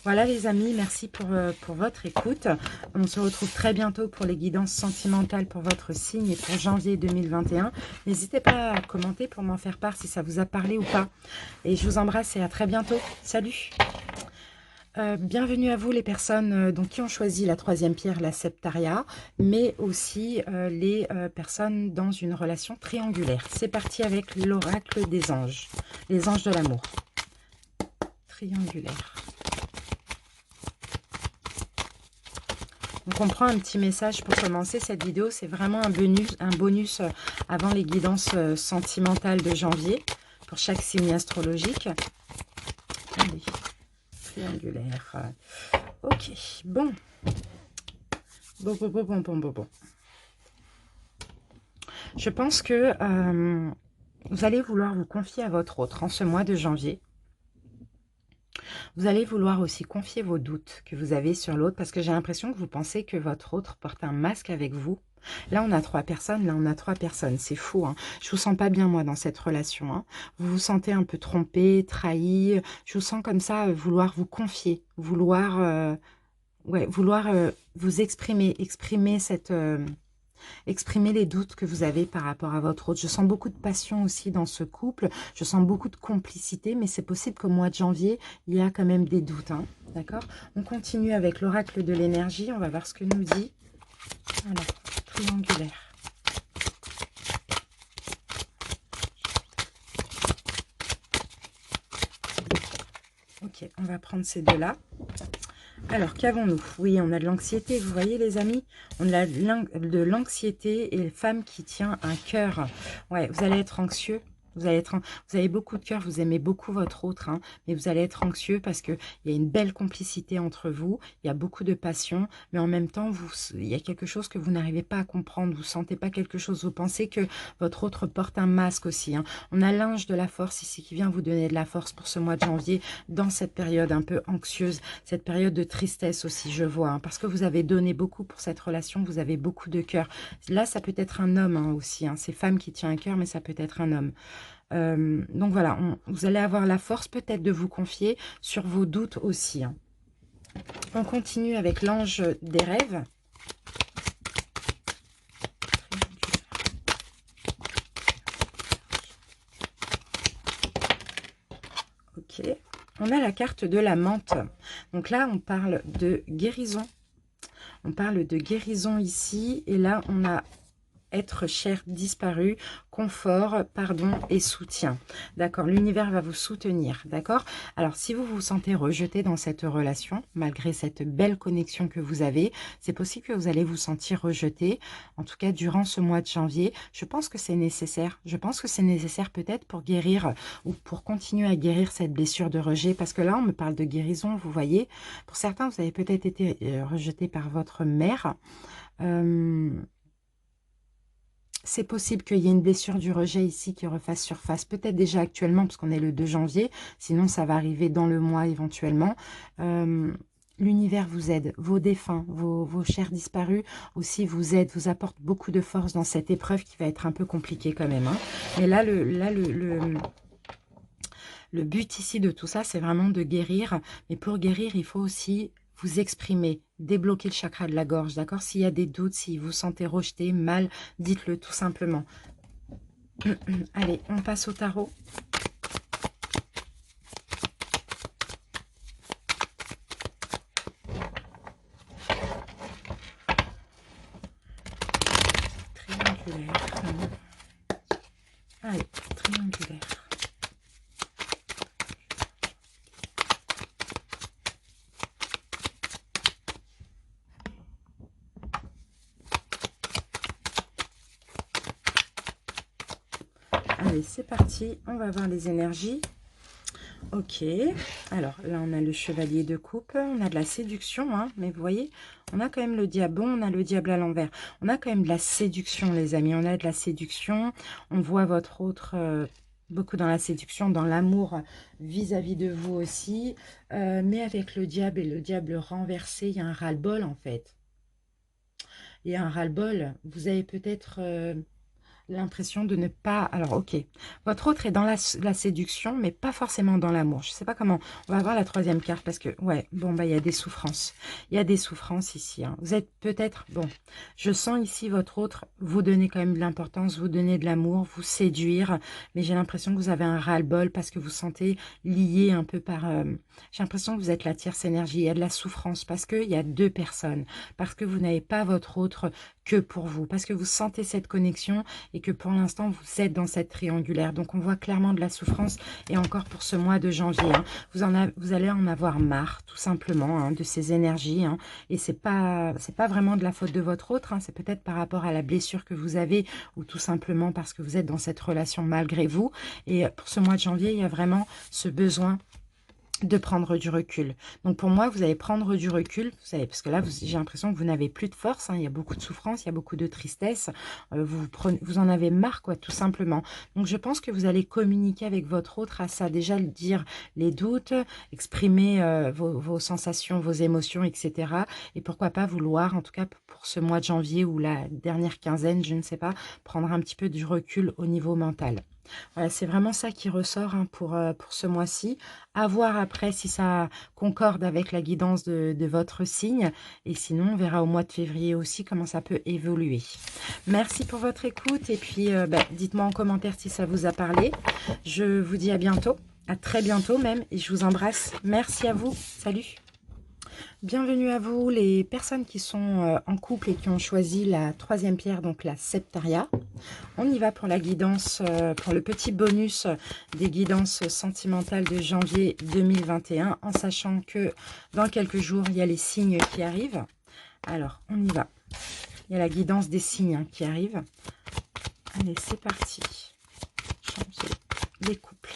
Voilà les amis, merci pour votre écoute. On se retrouve très bientôt pour les guidances sentimentales pour votre signe et pour janvier 2021. N'hésitez pas à commenter pour m'en faire part si ça vous a parlé ou pas. Et je vous embrasse et à très bientôt. Salut. Bienvenue à vous les personnes donc, qui ont choisi la troisième pierre, la septaria, mais aussi les personnes dans une relation triangulaire. C'est parti avec l'oracle des anges, les anges de l'amour. Triangulaire. Donc on prend un petit message pour commencer cette vidéo, c'est vraiment un bonus avant les guidances sentimentales de janvier pour chaque signe astrologique. Allez, triangulaire. Ok, bon. Bon. Je pense que vous allez vouloir vous confier à votre autre en ce mois de janvier. Vous allez vouloir aussi confier vos doutes que vous avez sur l'autre parce que j'ai l'impression que vous pensez que votre autre porte un masque avec vous. Là, on a 3 personnes. Là, on a 3 personnes. C'est fou. Hein. Je vous sens pas bien, moi, dans cette relation. Hein. Vous vous sentez un peu trompé, trahi. Je vous sens comme ça, vouloir vous confier, vouloir vous exprimer cette... Exprimez les doutes que vous avez par rapport à votre autre. Je sens beaucoup de passion aussi dans ce couple. Je sens beaucoup de complicité, mais c'est possible qu'au mois de janvier, il y a quand même des doutes. Hein. D'accord? On continue avec l'oracle de l'énergie. On va voir ce que nous dit. Alors, triangulaire. Ok, on va prendre ces deux-là. Alors, qu'avons-nous? Oui, on a de l'anxiété, vous voyez les amis? On a de l'anxiété et une femme qui tient un cœur. Ouais, vous allez être anxieux. Vous avez beaucoup de cœur, vous aimez beaucoup votre autre, hein, mais vous allez être anxieux parce qu'il y a une belle complicité entre vous, il y a beaucoup de passion, mais en même temps, il y a quelque chose que vous n'arrivez pas à comprendre, vous ne sentez pas quelque chose, vous pensez que votre autre porte un masque aussi. Hein. On a l'ange de la force ici qui vient vous donner de la force pour ce mois de janvier, dans cette période un peu anxieuse, cette période de tristesse aussi, je vois, hein, parce que vous avez donné beaucoup pour cette relation, vous avez beaucoup de cœur. Là, ça peut être un homme hein, aussi, hein, c'est femme qui tient un cœur, mais ça peut être un homme. Donc voilà, vous allez avoir la force peut-être de vous confier sur vos doutes aussi. Hein. On continue avec l'ange des rêves. Ok, on a la carte de la menthe. Donc là, on parle de guérison. On parle de guérison ici. Et là, on a être cher disparu, confort, pardon et soutien. D'accord, l'univers va vous soutenir, d'accord? Alors, si vous vous sentez rejeté dans cette relation, malgré cette belle connexion que vous avez, c'est possible que vous allez vous sentir rejeté, en tout cas durant ce mois de janvier. Je pense que c'est nécessaire. Je pense que c'est nécessaire peut-être pour guérir ou pour continuer à guérir cette blessure de rejet, parce que là, on me parle de guérison, vous voyez. Pour certains, vous avez peut-être été rejeté par votre mère. C'est possible qu'il y ait une blessure du rejet ici qui refasse surface, peut-être déjà actuellement, parce qu'on est le 2 janvier, sinon ça va arriver dans le mois éventuellement. L'univers vous aide, vos défunts, vos chers disparus aussi vous aident, vous apportent beaucoup de force dans cette épreuve qui va être un peu compliquée quand même. Hein. Mais là, le but ici de tout ça, c'est vraiment de guérir. Mais pour guérir, il faut aussi vous exprimer, débloquer le chakra de la gorge, d'accord? S'il y a des doutes, si vous sentez rejeté, mal, dites-le tout simplement. Allez, on passe au tarot. Triangulaire. Allez, triangulaire. Allez, c'est parti, on va voir les énergies. Ok, alors là on a le chevalier de coupe, on a de la séduction, hein, mais vous voyez, on a quand même le diable, on a le diable à l'envers. On a quand même de la séduction les amis, on a de la séduction, on voit votre autre... beaucoup dans la séduction, dans l'amour vis-à-vis de vous aussi, mais avec le diable et le diable renversé, il y a un ras-le-bol en fait. Il y a un ras-le-bol, vous avez peut-être... l'impression de ne pas... Alors, ok. Votre autre est dans la séduction, mais pas forcément dans l'amour. Je ne sais pas comment... On va voir la troisième carte parce que, ouais, bon, bah, il y a des souffrances. Il y a des souffrances ici. Hein. Vous êtes peut-être... Bon, je sens ici votre autre vous donner quand même de l'importance, vous donner de l'amour, vous séduire. Mais j'ai l'impression que vous avez un ras-le-bol parce que vous sentez lié un peu par... j'ai l'impression que vous êtes la tierce énergie. Il y a de la souffrance parce qu'il y a deux personnes. Parce que vous n'avez pas votre autre que pour vous. Parce que vous sentez cette connexion et que pour l'instant, vous êtes dans cette triangulaire. Donc, on voit clairement de la souffrance. Et encore pour ce mois de janvier, hein, vous allez en avoir marre, tout simplement, hein, de ces énergies. Hein, et c'est pas vraiment de la faute de votre autre. Hein, c'est peut-être par rapport à la blessure que vous avez ou tout simplement parce que vous êtes dans cette relation malgré vous. Et pour ce mois de janvier, il y a vraiment ce besoin de prendre du recul. Donc pour moi, vous allez prendre du recul, vous savez, parce que là, j'ai l'impression que vous n'avez plus de force, hein, il y a beaucoup de souffrance, il y a beaucoup de tristesse, vous en avez marre, quoi, tout simplement. Donc je pense que vous allez communiquer avec votre autre à ça, déjà le dire les doutes, exprimer vos sensations, vos émotions, etc. Et pourquoi pas vouloir, en tout cas pour ce mois de janvier ou la dernière quinzaine, je ne sais pas, prendre un petit peu du recul au niveau mental. Voilà, c'est vraiment ça qui ressort hein, pour ce mois-ci. À voir après si ça concorde avec la guidance de votre signe. Et sinon, on verra au mois de février aussi comment ça peut évoluer. Merci pour votre écoute. Et puis, dites-moi en commentaire si ça vous a parlé. Je vous dis à bientôt. À très bientôt même. Et je vous embrasse. Merci à vous. Salut. Bienvenue à vous les personnes qui sont en couple et qui ont choisi la troisième pierre, donc la septaria. On y va pour la guidance, pour le petit bonus des guidances sentimentales de janvier 2021, en sachant que dans quelques jours, il y a les signes qui arrivent. Alors, on y va. Il y a la guidance des signes hein, qui arrive. Allez, c'est parti. Janvier, les couples.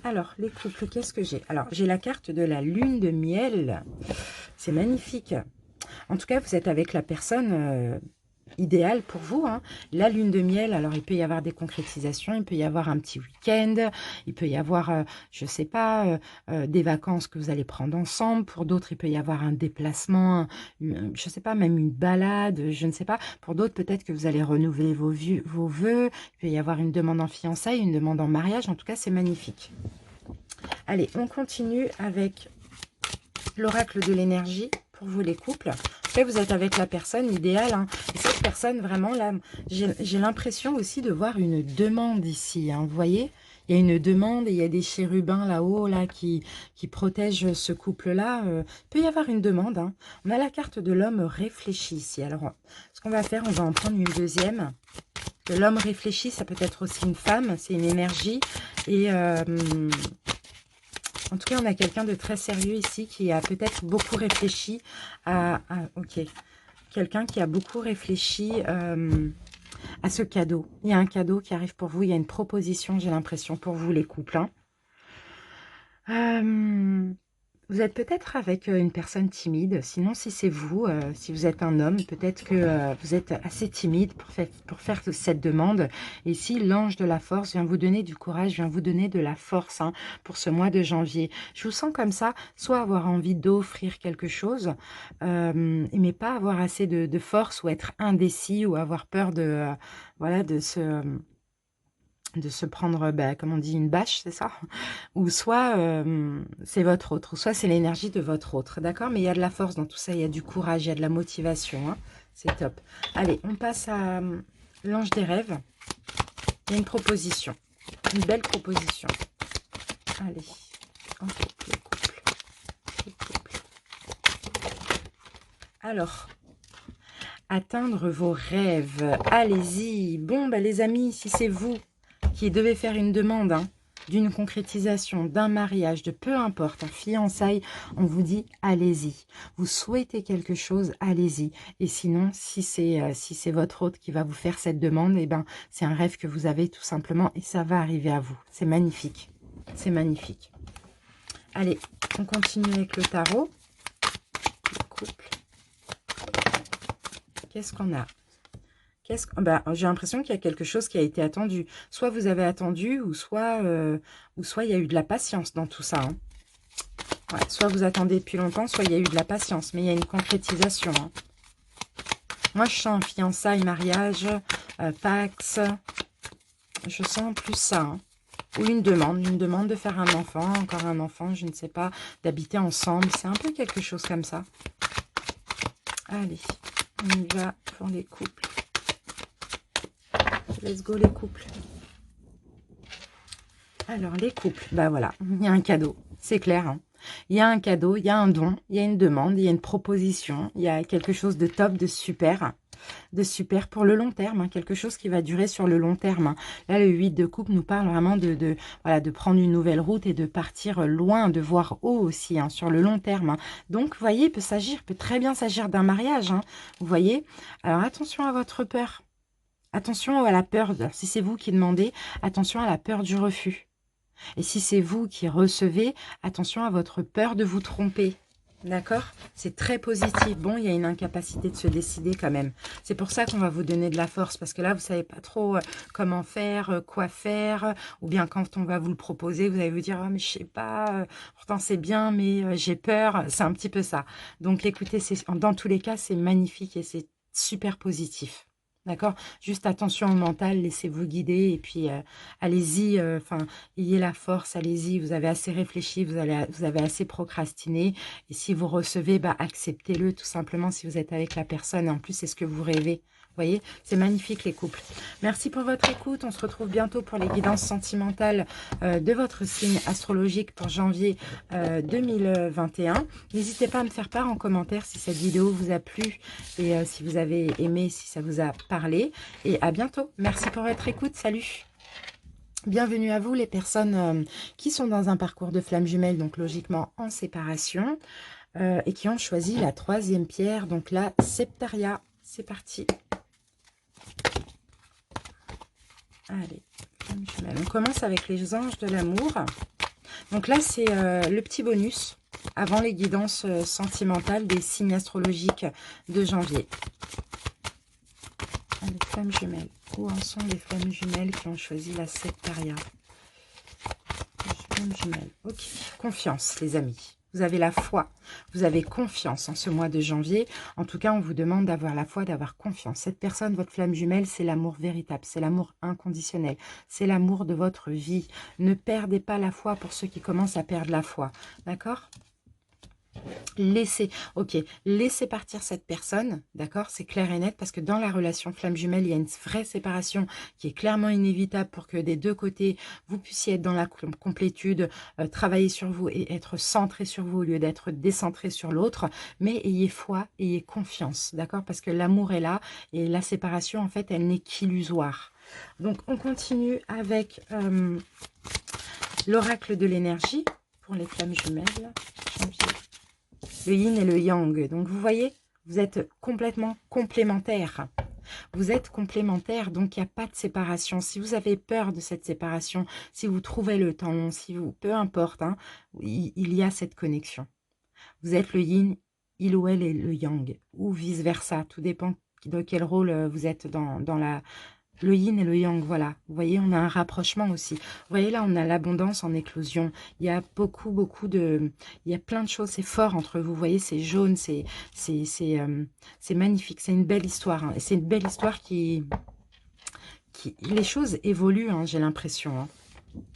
Alors, les couples, qu'est-ce que j'ai? Alors, j'ai la carte de la lune de miel. C'est magnifique. En tout cas, vous êtes avec la personne idéale pour vous. Hein. La lune de miel, alors il peut y avoir des concrétisations, il peut y avoir un petit week-end, il peut y avoir, je ne sais pas, des vacances que vous allez prendre ensemble. Pour d'autres, il peut y avoir un déplacement, je ne sais pas, même une balade, je ne sais pas. Pour d'autres, peut-être que vous allez renouveler vos vœux. Il peut y avoir une demande en fiançailles, une demande en mariage. En tout cas, c'est magnifique. Allez, on continue avec l'oracle de l'énergie pour vous les couples. Après, vous êtes avec la personne idéale. Hein. Et cette personne, vraiment, là, j'ai l'impression aussi de voir une demande ici. Hein. Vous voyez, Il y a une demande et il y a des chérubins là-haut là, qui protègent ce couple-là. Il peut y avoir une demande. Hein. On a la carte de l'homme réfléchi ici. Alors, ce qu'on va faire, on va en prendre une deuxième. L'homme réfléchi, ça peut être aussi une femme, c'est une énergie. Et en tout cas, on a quelqu'un de très sérieux ici qui a peut-être beaucoup réfléchi ok, quelqu'un qui a beaucoup réfléchi à ce cadeau. Il y a un cadeau qui arrive pour vous, il y a une proposition, j'ai l'impression, pour vous les couples. Hein. Vous êtes peut-être avec une personne timide. Sinon, si c'est vous, si vous êtes un homme, peut-être que vous êtes assez timide pour faire cette demande. Et si l'ange de la force vient vous donner du courage, vient vous donner de la force hein, pour ce mois de janvier. Je vous sens comme ça, soit avoir envie d'offrir quelque chose, mais pas avoir assez de force ou être indécis ou avoir peur de, voilà, de se prendre, comme on dit, une bâche, c'est ça? Ou soit c'est votre autre, ou soit c'est l'énergie de votre autre, d'accord? Mais il y a de la force dans tout ça, il y a du courage, il y a de la motivation, hein. C'est top. Allez, on passe à l'ange des rêves. Il y a une proposition, une belle proposition. Allez, en couple, les couples, les couples. Alors, atteindre vos rêves, allez-y. Bon, les amis, si c'est vous qui devez faire une demande, hein, d'une concrétisation, d'un mariage, de peu importe, un fiançailles, on vous dit allez-y. Vous souhaitez quelque chose, allez-y. Et sinon, si c'est votre hôte qui va vous faire cette demande, eh ben, c'est un rêve que vous avez tout simplement et ça va arriver à vous. C'est magnifique. C'est magnifique. Allez, on continue avec le tarot. Le couple. Qu'est-ce qu'on a? J'ai l'impression qu'il y a quelque chose qui a été attendu. Soit vous avez attendu, ou soit il y a eu de la patience dans tout ça. Hein. Ouais, soit vous attendez depuis longtemps, soit il y a eu de la patience. Mais il y a une concrétisation. Hein. Moi, je sens fiançailles, mariage, pax. Je sens plus ça. Hein. Ou une demande de faire un enfant, encore un enfant, je ne sais pas, d'habiter ensemble. C'est un peu quelque chose comme ça. Allez, on y va pour les couples. Let's go les couples. Alors les couples, voilà, il y a un cadeau, c'est clair. Hein. Il y a un cadeau, il y a un don, il y a une demande, il y a une proposition, il y a quelque chose de top, de super pour le long terme, hein, quelque chose qui va durer sur le long terme. Hein. Là, le 8 de coupe nous parle vraiment de prendre une nouvelle route et de partir loin, de voir haut aussi, hein, sur le long terme. Hein. Donc, vous voyez, peut très bien s'agir d'un mariage, hein, vous voyez. Alors, attention à votre peur. Attention à la peur, si c'est vous qui demandez, attention à la peur du refus. Et si c'est vous qui recevez, attention à votre peur de vous tromper. D'accord? C'est très positif. Bon, il y a une incapacité de se décider quand même. C'est pour ça qu'on va vous donner de la force. Parce que là, vous ne savez pas trop comment faire, quoi faire. Ou bien quand on va vous le proposer, vous allez vous dire « Oh, mais je sais pas, pourtant c'est bien, mais j'ai peur. » C'est un petit peu ça. Donc écoutez, dans tous les cas, c'est magnifique et c'est super positif. D'accord? Juste attention au mental, laissez-vous guider et puis allez-y, ayez la force, allez-y, vous avez assez réfléchi, vous avez assez procrastiné. Et si vous recevez, acceptez-le tout simplement si vous êtes avec la personne. En plus, c'est ce que vous rêvez. Vous voyez, c'est magnifique les couples. Merci pour votre écoute. On se retrouve bientôt pour les guidances sentimentales de votre signe astrologique pour janvier 2021. N'hésitez pas à me faire part en commentaire si cette vidéo vous a plu et si vous avez aimé, si ça vous a parlé. Et à bientôt. Merci pour votre écoute. Salut. Bienvenue à vous les personnes qui sont dans un parcours de flamme jumelle, donc logiquement en séparation, et qui ont choisi la 3e pierre, donc la septaria. C'est parti. Allez, flamme jumelle. On commence avec les anges de l'amour. Donc là, c'est le petit bonus avant les guidances sentimentales des signes astrologiques de janvier. Allez, flammes jumelles. Où en sont les flammes jumelles qui ont choisi la septaria? Flammes jumelles. Ok. Confiance, les amis. Vous avez la foi. Vous avez confiance en ce mois de janvier. En tout cas, on vous demande d'avoir la foi, d'avoir confiance. Cette personne, votre flamme jumelle, c'est l'amour véritable. C'est l'amour inconditionnel. C'est l'amour de votre vie. Ne perdez pas la foi pour ceux qui commencent à perdre la foi. D'accord? Laissez, ok, laissez partir cette personne, d'accord, c'est clair et net, parce que dans la relation flamme jumelle, il y a une vraie séparation qui est clairement inévitable pour que des deux côtés, vous puissiez être dans la complétude, travailler sur vous et être centré sur vous au lieu d'être décentré sur l'autre, mais ayez foi, ayez confiance, d'accord, parce que l'amour est là et la séparation, en fait, elle n'est qu'illusoire. Donc, on continue avec l'oracle de l'énergie pour les flammes jumelles. Le yin et le yang. Donc, vous voyez, vous êtes complètement complémentaires. Vous êtes complémentaires, donc il n'y a pas de séparation. Si vous avez peur de cette séparation, si vous trouvez le temps long, si vous, peu importe, hein, il y a cette connexion. Vous êtes le yin, il ou elle est le yang, ou vice-versa. Tout dépend de quel rôle vous êtes dans la... Le yin et le yang, voilà. Vous voyez, on a un rapprochement aussi. Vous voyez, là, on a l'abondance en éclosion. Il y a beaucoup de... Il y a plein de choses, c'est fort entre vous. Vous voyez, c'est jaune, c'est magnifique. C'est une belle histoire. Hein. Et c'est une belle histoire qui... Les choses évoluent, hein, j'ai l'impression. Hein.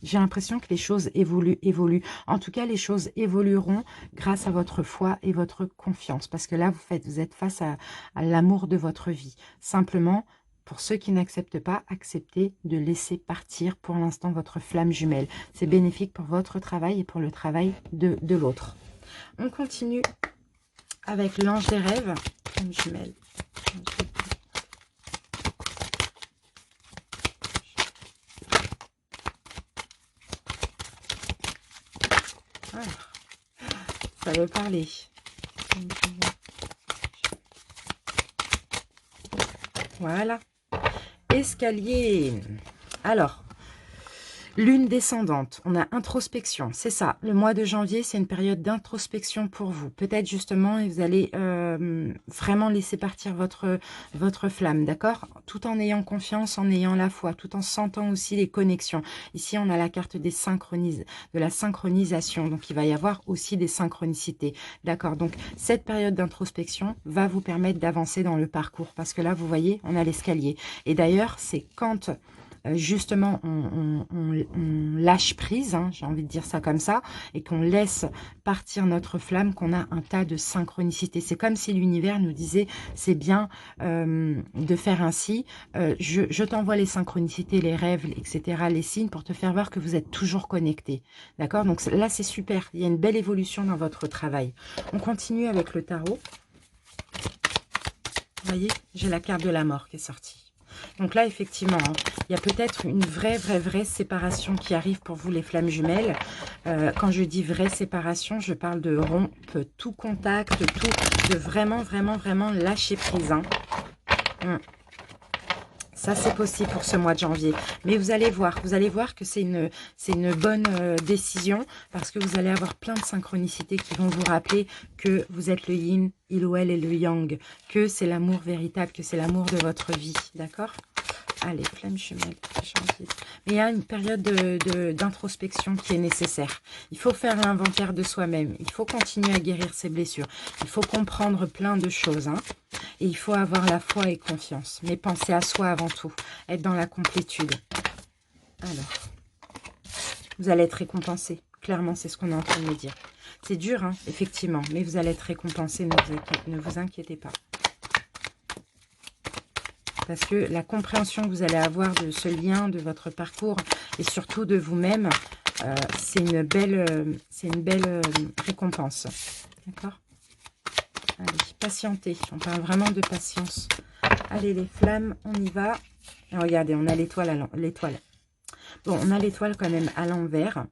J'ai l'impression que les choses évoluent. En tout cas, les choses évolueront grâce à votre foi et votre confiance. Parce que là, vous êtes face à l'amour de votre vie. Simplement, pour ceux qui n'acceptent pas, acceptez de laisser partir pour l'instant votre flamme jumelle. C'est bénéfique pour votre travail et pour le travail de l'autre. On continue avec l'ange des rêves. Flamme jumelle. Ça veut parler. Voilà. Escalier. Alors, lune descendante, on a introspection, c'est ça. Le mois de janvier, c'est une période d'introspection pour vous. Peut-être justement, et vous allez vraiment laisser partir votre flamme, d'accord? Tout en ayant confiance, en ayant la foi, tout en sentant aussi les connexions. Ici, on a la carte de la synchronisation, donc il va y avoir aussi des synchronicités, d'accord? Donc, cette période d'introspection va vous permettre d'avancer dans le parcours, parce que là, vous voyez, on a l'escalier. Et d'ailleurs, c'est quand... justement, on lâche prise, hein, j'ai envie de dire ça comme ça, et qu'on laisse partir notre flamme, qu'on a un tas de synchronicité. C'est comme si l'univers nous disait, c'est bien de faire ainsi, je t'envoie les synchronicités, les rêves, etc., les signes, pour te faire voir que vous êtes toujours connecté. D'accord? Donc là, c'est super, il y a une belle évolution dans votre travail. On continue avec le tarot. Vous voyez, j'ai la carte de la mort qui est sortie. Donc là, effectivement, hein, il y a peut-être une vraie séparation qui arrive pour vous, les flammes jumelles. Quand je dis vraie séparation, je parle de rompre tout contact, de vraiment lâcher prise. Hein. Ça, c'est possible pour ce mois de janvier. Mais vous allez voir que c'est une bonne décision, parce que vous allez avoir plein de synchronicités qui vont vous rappeler que vous êtes le yin, il ou elle est le yang, que c'est l'amour véritable, que c'est l'amour de votre vie. D'accord? Allez, flamme jumelle, janvier. Mais il y a une période d'introspection qui est nécessaire. Il faut faire l'inventaire de soi-même. Il faut continuer à guérir ses blessures. Il faut comprendre plein de choses. Hein. Et il faut avoir la foi et confiance. Mais pensez à soi avant tout. Être dans la complétude. Alors, vous allez être récompensé. Clairement, c'est ce qu'on est en train de me dire. C'est dur, hein, effectivement. Mais vous allez être récompensé. Ne vous inquiétez pas. Parce que la compréhension que vous allez avoir de ce lien, de votre parcours et surtout de vous-même, c'est une belle récompense. D'accord? Allez, patientez. On parle vraiment de patience. Allez, les flammes, on y va. Et regardez, on a l'étoile. Bon, on a l'étoile quand même à l'envers.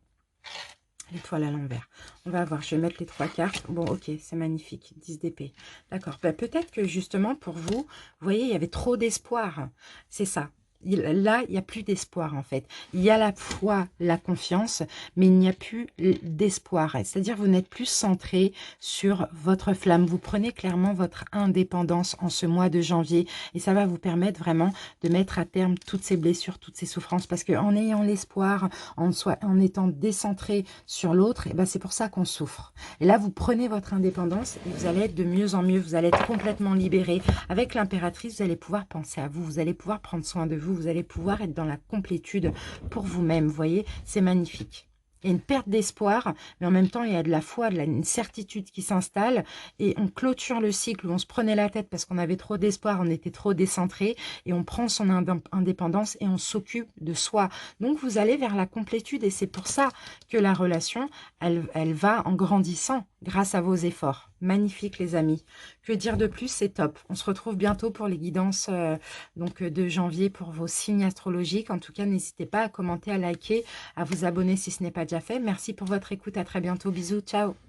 L'étoile à l'envers. On va voir, je vais mettre les 3 cartes. Bon, ok, c'est magnifique. 10 d'épée. D'accord. Ben, peut-être que justement, pour vous, vous voyez, il y avait trop d'espoir. C'est ça. Là, il n'y a plus d'espoir, en fait. Il y a la foi, la confiance, mais il n'y a plus d'espoir. C'est-à-dire, vous n'êtes plus centré sur votre flamme. Vous prenez clairement votre indépendance en ce mois de janvier. Et ça va vous permettre vraiment de mettre à terme toutes ces blessures, toutes ces souffrances. Parce qu'en ayant l'espoir, en étant décentré sur l'autre, ben c'est pour ça qu'on souffre. Et là, vous prenez votre indépendance et vous allez être de mieux en mieux. Vous allez être complètement libéré. Avec l'impératrice, vous allez pouvoir penser à vous. Vous allez pouvoir prendre soin de vous. Vous allez pouvoir être dans la complétude pour vous-même. Vous voyez, c'est magnifique. Il y a une perte d'espoir, mais en même temps, il y a de la foi, une certitude qui s'installe et on clôture le cycle où on se prenait la tête parce qu'on avait trop d'espoir, on était trop décentré et on prend son indépendance et on s'occupe de soi. Donc, vous allez vers la complétude et c'est pour ça que la relation, elle va en grandissant grâce à vos efforts. Magnifique, les amis. Que dire de plus? C'est top. On se retrouve bientôt pour les guidances de janvier pour vos signes astrologiques. En tout cas, n'hésitez pas à commenter, à liker, à vous abonner si ce n'est pas déjà fait. Merci pour votre écoute. À très bientôt. Bisous. Ciao.